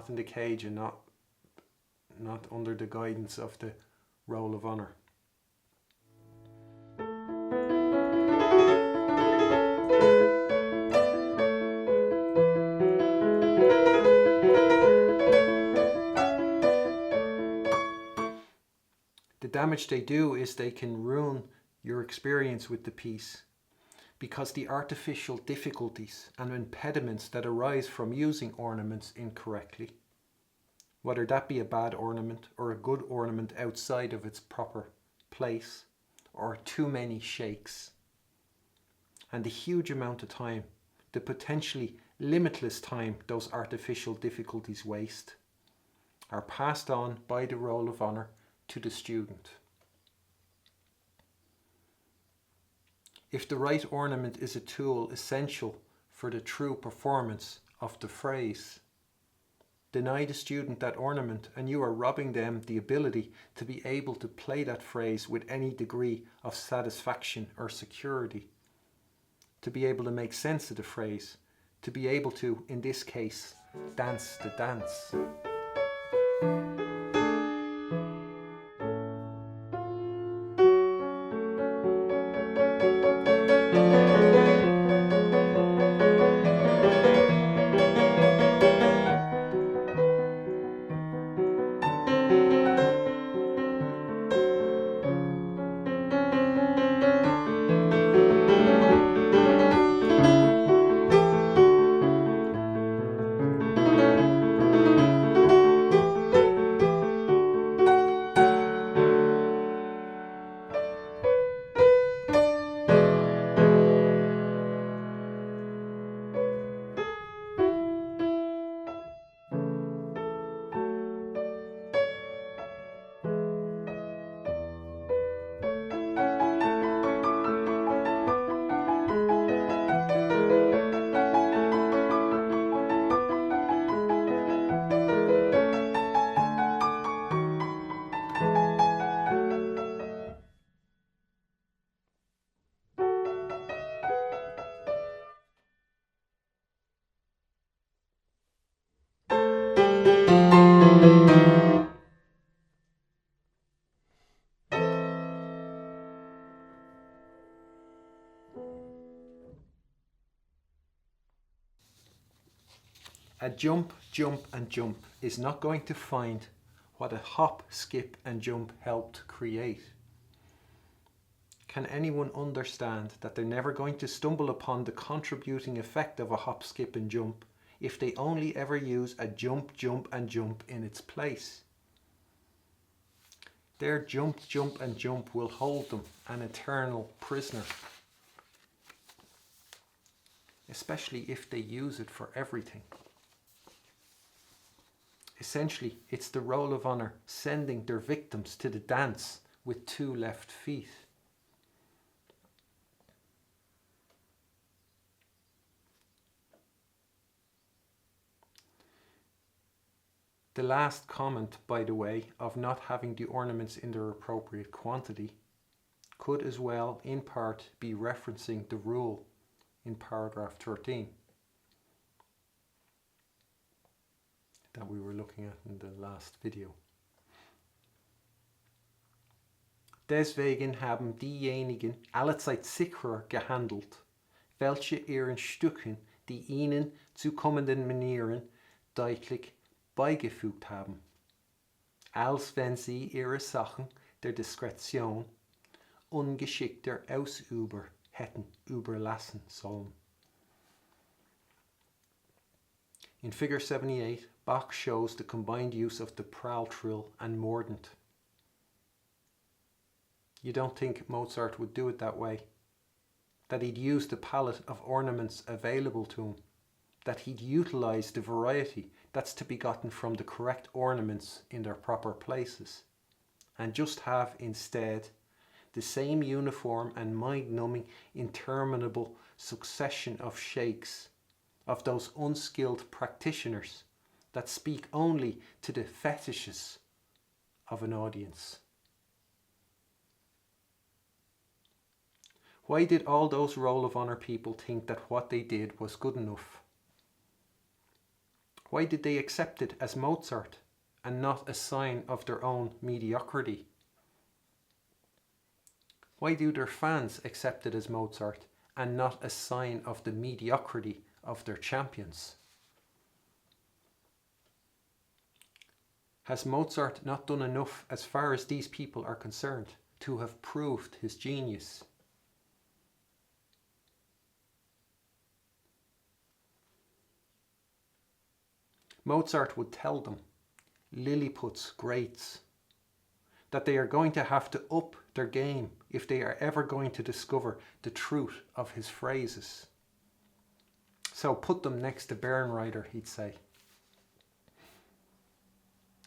[SPEAKER 1] in the cage, and not under the guidance of the roll of honour. The damage they do is they can ruin your experience with the piece, because the artificial difficulties and impediments that arise from using ornaments incorrectly, whether that be a bad ornament or a good ornament outside of its proper place, or too many shakes, and the huge amount of time, the potentially limitless time those artificial difficulties waste, are passed on by the roll of honour to the student. if the right ornament is a tool essential for the true performance of the phrase. Deny the student that ornament and you are robbing them the ability to be able to play that phrase with any degree of satisfaction or security, to be able to make sense of the phrase, to be able to, in this case, dance the dance. A jump, jump and jump is not going to find what a hop, skip and jump helped create. Can anyone understand that they're never going to stumble upon the contributing effect of a hop, skip and jump if they only ever use a jump, jump and jump in its place? Their jump, jump and jump will hold them an eternal prisoner, especially if they use it for everything. Essentially, it's the roll of honour sending their victims to the dance with two left feet. The last comment, by the way, of not having the ornaments in their appropriate quantity could as well, in part, be referencing the rule in paragraph 13 that we were looking at in the last video. Deswegen haben diejenigen allezeit sicherer gehandelt, welche ihren Stücken die ihnen zukommenden Manieren deutlich beigefügt haben, als wenn sie ihre Sachen der Diskretion ungeschickter Ausüber hätten überlassen sollen. In figure 78, Bach shows the combined use of the Pral trill and Mordent. You don't think Mozart would do it that way? That he'd use the palette of ornaments available to him? That he'd utilize the variety that's to be gotten from the correct ornaments in their proper places? And just have instead the same uniform and mind-numbing interminable succession of shakes of those unskilled practitioners that speak only to the fetishes of an audience. Why did all those roll of honour people think that what they did was good enough? Why did they accept it as Mozart and not a sign of their own mediocrity? Why do their fans accept it as Mozart and not a sign of the mediocrity of their champions? Has Mozart not done enough as far as these people are concerned to have proved his genius? Mozart would tell them, Lilliputs, greats, that they are going to have to up their game if they are ever going to discover the truth of his phrases. So put them next to Bernreiter, he'd say.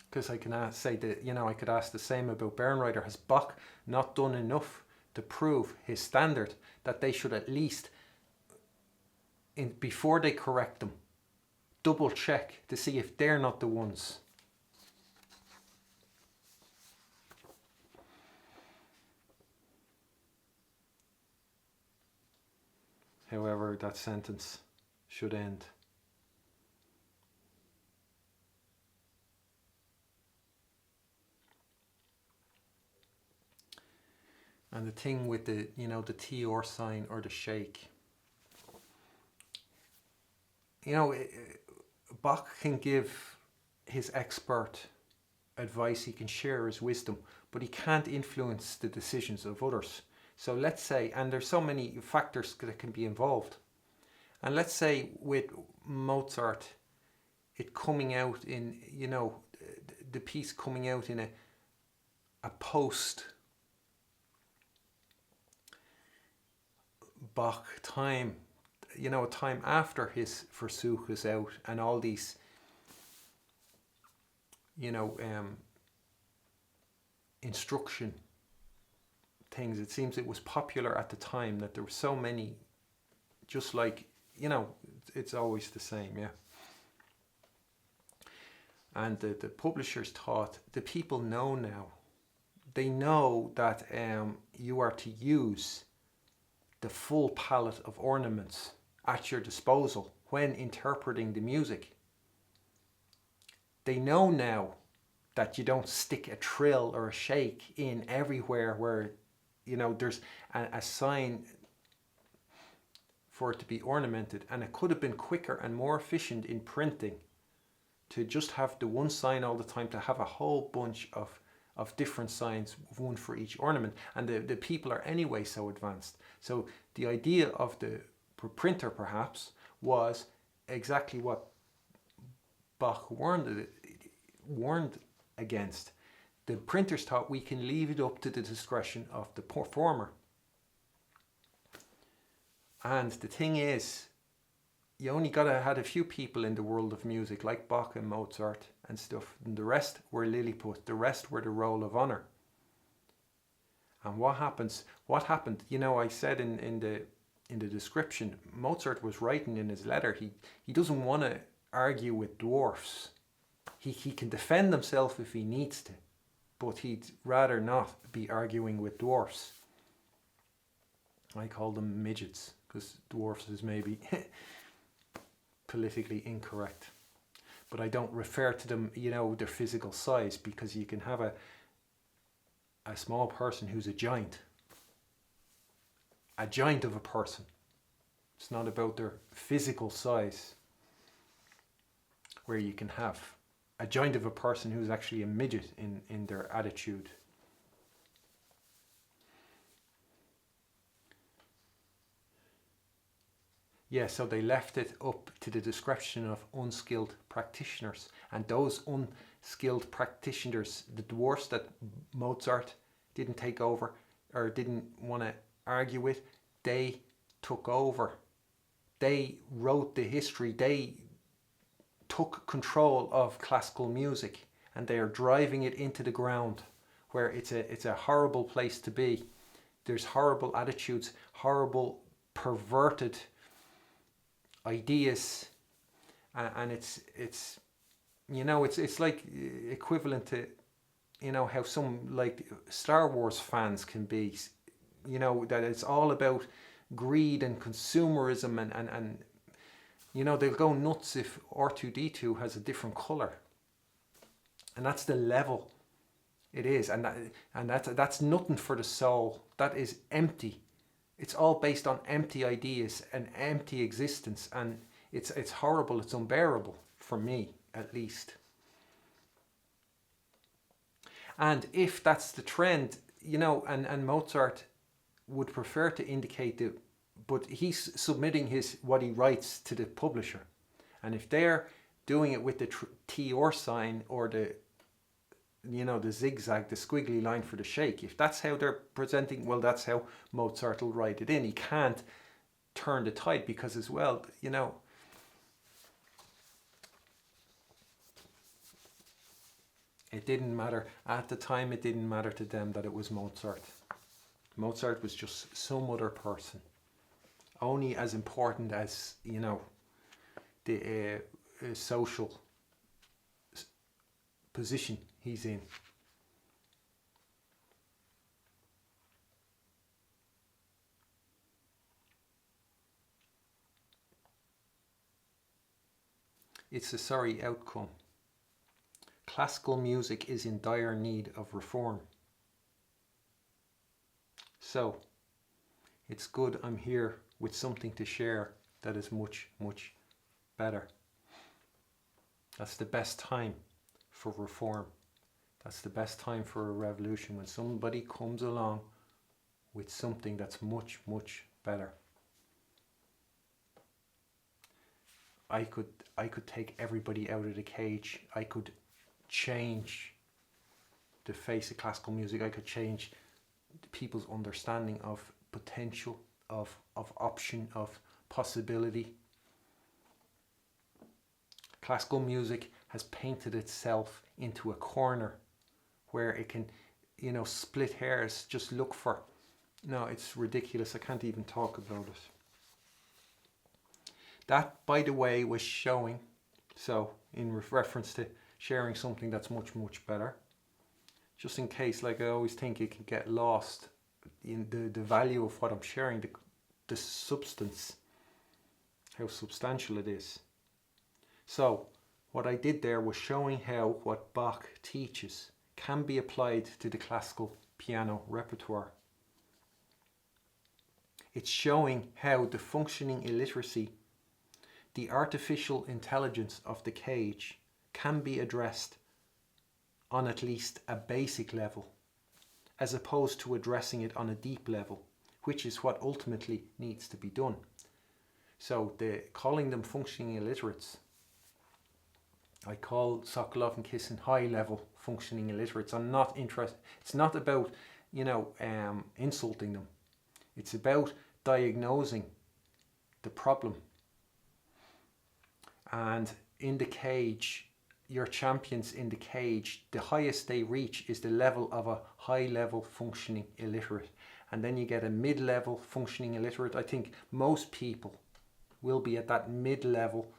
[SPEAKER 1] Because I can say that, I could ask the same about Bernreiter. Has Bach not done enough to prove his standard, that they should at least, before they correct them, double check to see if they're not the ones. However that sentence should end. And the thing with the, the TR sign or the shake, Bach can give his expert advice, he can share his wisdom, but he can't influence the decisions of others. So let's say, and there's so many factors that can be involved, and let's say with Mozart, it coming out in, the piece coming out in a post Bach time, a time after his Versuch is out, and all these, instruction things. It seems it was popular at the time that there were so many, just like, it's always the same, yeah. And the publishers thought, the people know now. They know that you are to use the full palette of ornaments at your disposal when interpreting the music. They know now that you don't stick a trill or a shake in everywhere where, there's a sign for it to be ornamented. And it could have been quicker and more efficient in printing to just have the one sign all the time, to have a whole bunch of different signs, one for each ornament. And the people are anyway so advanced. So the idea of the printer perhaps was exactly what Bach warned against. The printers thought, we can leave it up to the discretion of the performer. And the thing is, you only had a few people in the world of music, like Bach and Mozart and stuff, and the rest were Lilliput, the rest were the roll of honor. And what happened, I said in the description, Mozart was writing in his letter, he doesn't want to argue with dwarfs. He can defend himself if he needs to, but he'd rather not be arguing with dwarfs. I call them midgets, because dwarfs is maybe politically incorrect. But I don't refer to them, their physical size, because you can have a small person who's a giant of a person. It's not about their physical size, where you can have a giant of a person who's actually a midget in their attitude. Yeah, so they left it up to the discretion of unskilled practitioners. And those unskilled practitioners, the dwarfs that Mozart didn't take over or didn't want to argue with, they took over. They wrote the history. They took control of classical music, and they are driving it into the ground, where it's a horrible place to be. There's horrible attitudes, horrible perverted ideas, and it's like equivalent to how some like Star Wars fans can be, that it's all about greed and consumerism, and they'll go nuts if R2D2 has a different color, and that's the level it is, and that's nothing for the soul. That is empty. It's all based on empty ideas and empty existence, and it's horrible. It's unbearable for me, at least. And if that's the trend, and Mozart would prefer to indicate but he's submitting what he writes to the publisher, and if they're doing it with the TR sign or the zigzag, the squiggly line for the shake, if that's how they're presenting, well, that's how Mozart will write it in. He can't turn the tide, because as well, it didn't matter at the time. It didn't matter to them that it was Mozart. Mozart was just some other person, only as important as, you know, the social position he's in. It's a sorry outcome. Classical music is in dire need of reform. So, it's good I'm here with something to share that is much, much better. That's the best time for reform. That's the best time for a revolution, when somebody comes along with something that's much, much better. I could take everybody out of the cage. I could change the face of classical music. I could change people's understanding of potential, of option, of possibility. Classical music has painted itself into a corner where it can, you know, split hairs, just look for. No, it's ridiculous. I can't even talk about it. That, by the way, was showing, so in reference to sharing something that's much, much better, just in case, like I always think it can get lost in the value of what I'm sharing, the substance, how substantial it is. So what I did there was showing how what Bach teaches can be applied to the classical piano repertoire. It's showing how the functioning illiteracy, the artificial intelligence of the cage, can be addressed on at least a basic level, as opposed to addressing it on a deep level, which is what ultimately needs to be done. So calling them functioning illiterates, I call Sokolov and Kissin high-level functioning illiterates. I'm not interested. It's not about, you know, insulting them. It's about diagnosing the problem. And in the cage, your champions in the cage, the highest they reach is the level of a high-level functioning illiterate. And then you get a mid-level functioning illiterate. I think most people will be at that mid-level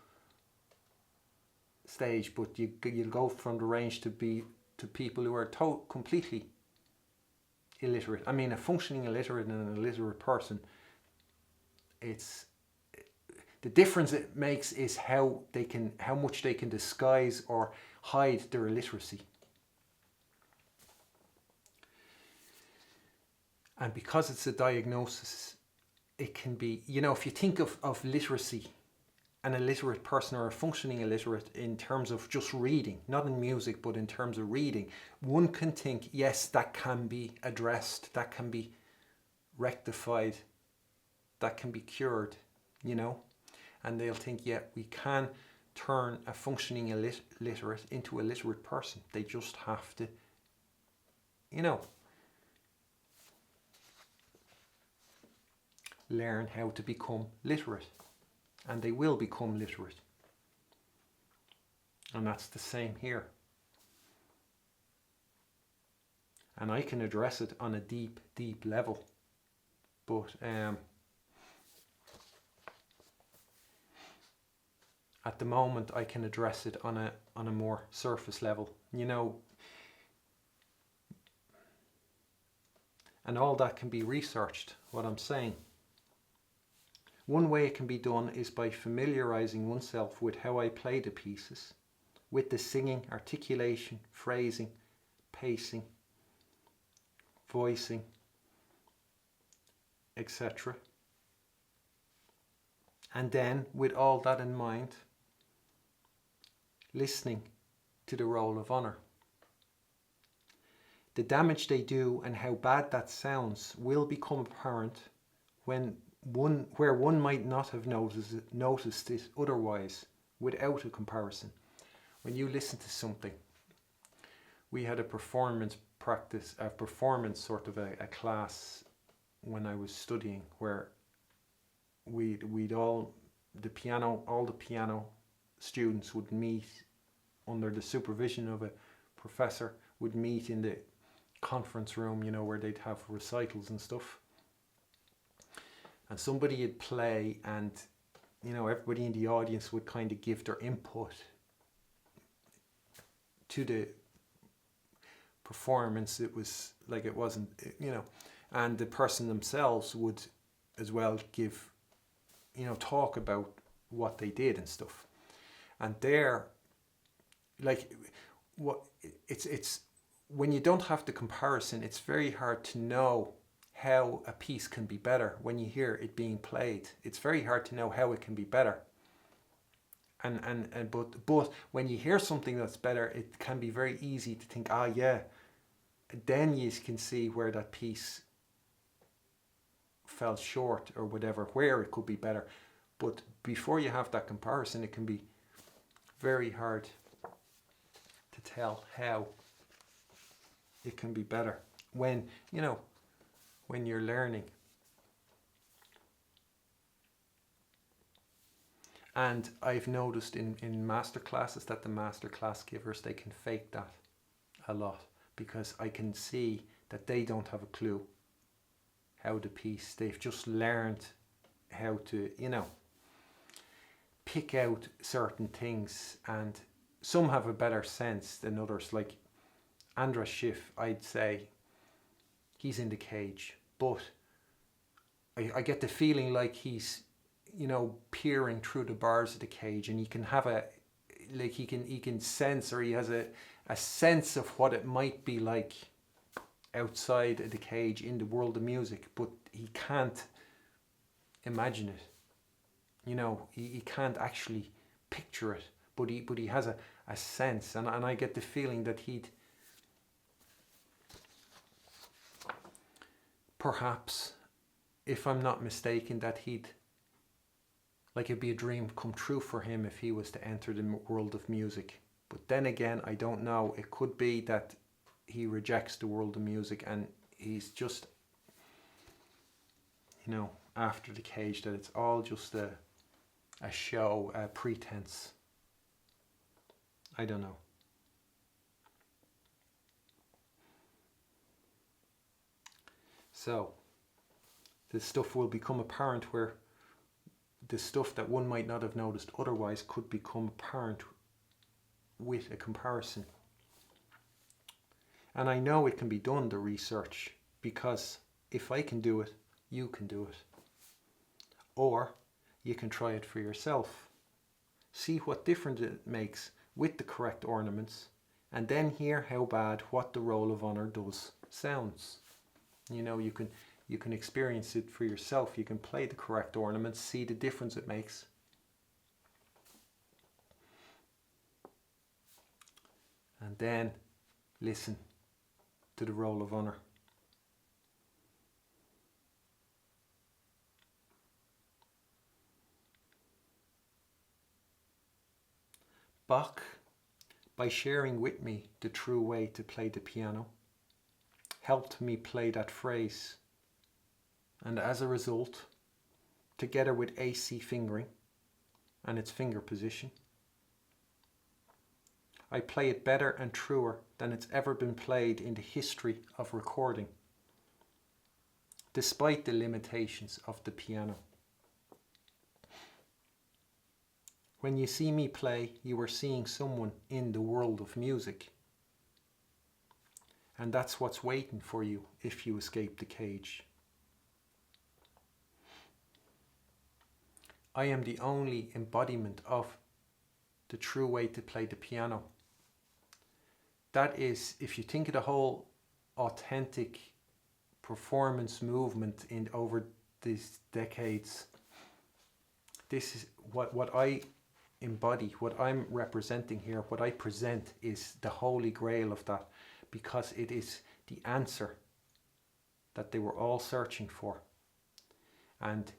[SPEAKER 1] stage, but you'll go from the range to people who are completely illiterate. I mean, a functioning illiterate and an illiterate person, it's the difference it makes is how much they can disguise or hide their illiteracy. And because it's a diagnosis, it can be, you know, if you think of literacy, an illiterate person or a functioning illiterate in terms of just reading, not in music, but in terms of reading, one can think, yes, that can be addressed, that can be rectified, that can be cured, you know. And they'll think, yeah, we can turn a functioning illiterate into a literate person. They just have to, you know, learn how to become literate. And they will become literate. And that's the same here. And I can address it on a deep, deep level. But at the moment I can address it on a more surface level. You know, and all that can be researched, what I'm saying. One way it can be done is by familiarizing oneself with how I play the pieces, with the singing, articulation, phrasing, pacing, voicing, etc. And then, with all that in mind, listening to the roll of honour. The damage they do and how bad that sounds will become apparent where one might not have noticed it otherwise without a comparison. When you listen to something, we had a performance sort of a class when I was studying, where all the piano students would meet under the supervision of a professor, would meet in the conference room, you know, where they'd have recitals and stuff. And somebody would play, and, you know, everybody in the audience would kind of give their input to the performance. It was like, it wasn't, you know, and the person themselves would as well give, you know, talk about what they did and stuff. And there, like, what it's when you don't have the comparison, it's very hard to know how a piece can be better. When you hear it being played, it's very hard to know how it can be better. But when you hear something that's better, it can be very easy to think, ah, yeah. Then you can see where that piece fell short or whatever, where it could be better. But before you have that comparison, it can be very hard to tell how it can be better when, you know, when you're learning. And I've noticed in master classes that the master class givers, they can fake that a lot, because I can see that they don't have a clue how the piece, they've just learned how to, you know, pick out certain things, and some have a better sense than others. Like Andras Schiff, I'd say he's in the cage, but I get the feeling like he's, you know, peering through the bars of the cage, and he can have a, like, he can sense, or he has a sense of what it might be like outside of the cage in the world of music, but he can't imagine it. You know, he can't actually picture it, but he has a sense, and I get the feeling that he'd perhaps, if I'm not mistaken, that he'd, like, it'd be a dream come true for him if he was to enter the world of music. But then again, I don't know. It could be that he rejects the world of music and he's just, you know, after the cage, that it's all just a show, a pretense. I don't know. So, this stuff will become apparent where the stuff that one might not have noticed otherwise could become apparent with a comparison. And I know it can be done, the research, because if I can do it, you can do it. Or you can try it for yourself. See what difference it makes with the correct ornaments, and then hear how bad what the roll of honor does sounds. You know, you can experience it for yourself. You can play the correct ornaments, see the difference it makes. And then listen to the roll of honor. Bach, by sharing with me the true way to play the piano, helped me play that phrase. And as a result, together with AC fingering and its finger position, I play it better and truer than it's ever been played in the history of recording, despite the limitations of the piano. When you see me play, you are seeing someone in the world of music. And that's what's waiting for you if you escape the cage. I am the only embodiment of the true way to play the piano. That is, if you think of the whole authentic performance movement in over these decades, this is what I embody, what I'm representing here, what I present is the holy grail of that, because it is the answer that they were all searching for. And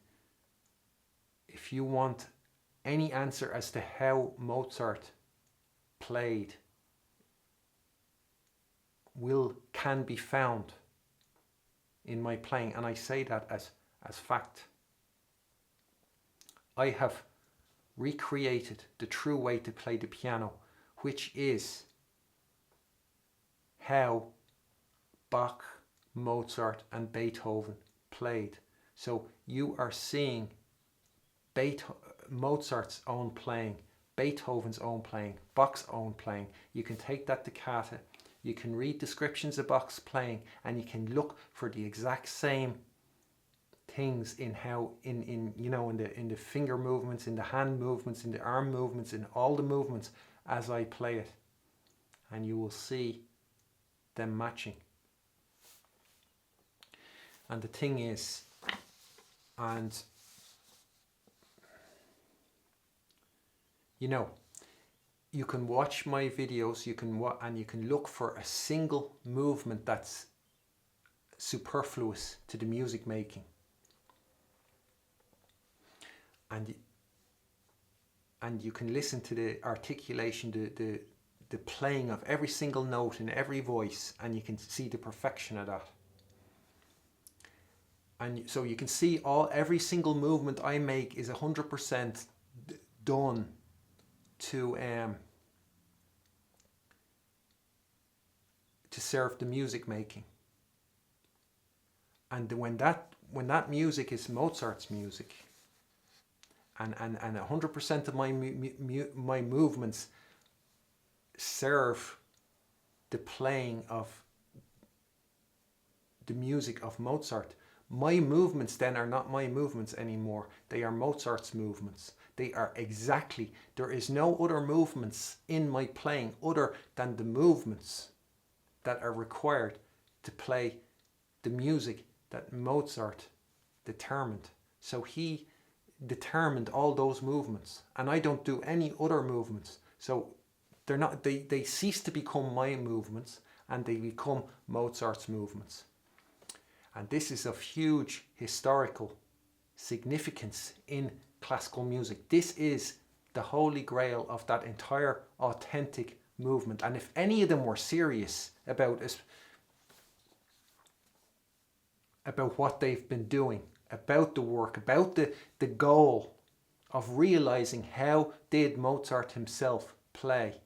[SPEAKER 1] if you want any answer as to how Mozart played, can be found in my playing, and I say that as fact. I have recreated the true way to play the piano, which is how Bach, Mozart and Beethoven played. So you are seeing Mozart's own playing, Beethoven's own playing, Bach's own playing. You can take that toccata, you can read descriptions of Bach's playing, and you can look for the exact same things in how in the finger movements, in the hand movements, in the arm movements, in all the movements as I play it, and you will see them matching. And the thing is, and you can watch my videos, and you can look for a single movement that's superfluous to the music making, and you can listen to the articulation, the playing of every single note in every voice, and you can see the perfection of that. And so you can see every single movement I make is 100% done to serve the music making. And when that music is Mozart's music, and 100% of my movements serve the playing of the music of Mozart, my movements then are not my movements anymore. They are Mozart's movements. They are exactly, there is no other movements in my playing other than the movements that are required to play the music that Mozart determined. So he determined all those movements, and I don't do any other movements. So they're not, they cease to become my movements, and they become Mozart's movements. And this is of huge historical significance in classical music. This is the holy grail of that entire authentic movement. And if any of them were serious about what they've been doing, about the work, about the goal of realizing how did Mozart himself play,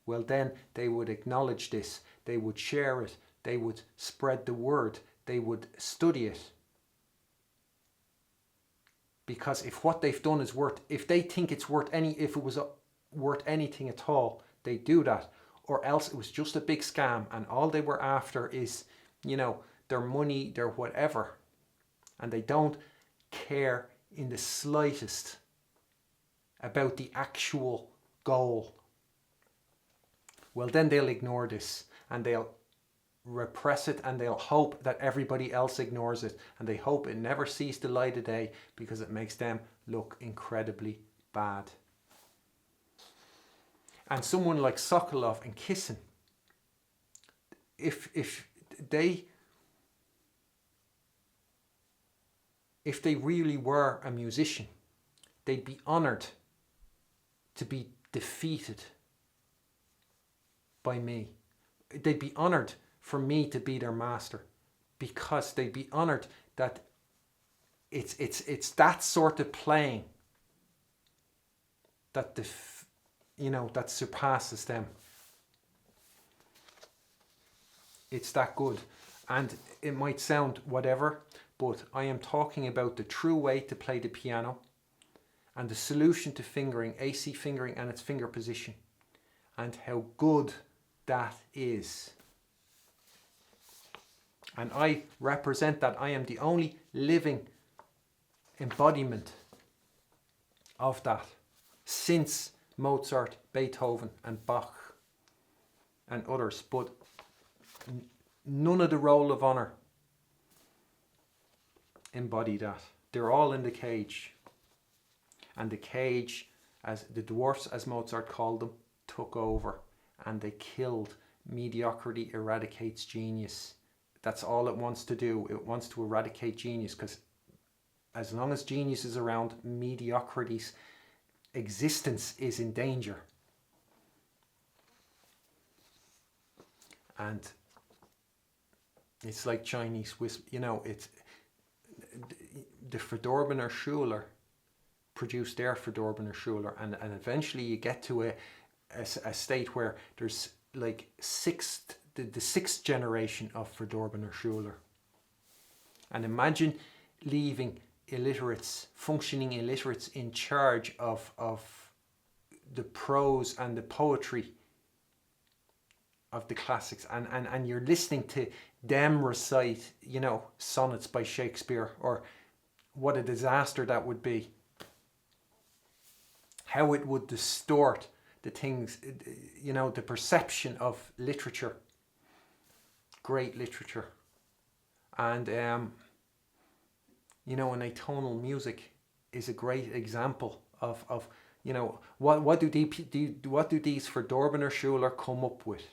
[SPEAKER 1] well then they would acknowledge this, they would share it, they would spread the word, they would study it. Because if what they've done is if they think it's if it was worth anything at all, they do that. Or else it was just a big scam, and all they were after is, their money, their whatever. And they don't care in the slightest about the actual goal. Well, then they'll ignore this, and they'll repress it, and they'll hope that everybody else ignores it, and they hope it never sees the light of day because it makes them look incredibly bad. And someone like Sokolov and Kissin, if they really were a musician, they'd be honored to be defeated by me. They'd be honored for me to be their master, because they'd be honored that it's that sort of playing that that surpasses them. It's that good. And it might sound whatever, but I am talking about the true way to play the piano and the solution to fingering, AC fingering and its finger position, and how good that is. And I represent that. I am the only living embodiment of that since Mozart, Beethoven and Bach and others. But none of the roll of honor embody that. They're all in the cage. And the cage, as the dwarfs, as Mozart called them, took over, and they killed. Mediocrity eradicates genius. That's all it wants to do. It wants to eradicate genius, because as long as genius is around, mediocrity's existence is in danger. And it's like Chinese whisper, it's the Verdorbener Schüler produced their Verdorbener Schüler, and eventually you get to a state where there's like the sixth generation of verdorbener Schuler. And imagine leaving illiterates, functioning illiterates, in charge of the prose and the poetry of the classics, and you're listening to them recite, you know, sonnets by Shakespeare, or what a disaster that would be. How it would distort the things, you know, the perception of literature, great literature. And you know, and atonal music is a great example of you know, what do these verdorbener Schuler come up with?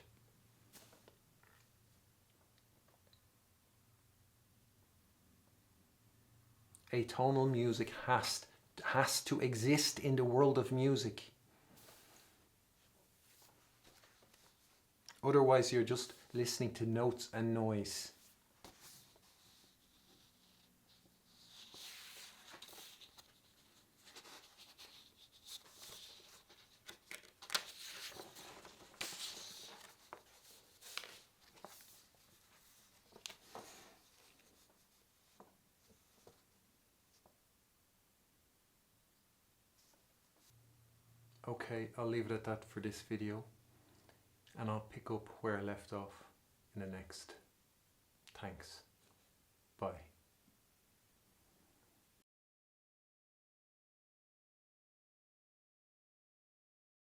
[SPEAKER 1] Atonal music has to exist in the world of music. Otherwise, you're just listening to notes and noise. Okay, I'll leave it at that for this video, and I'll pick up where I left off in the next. Thanks.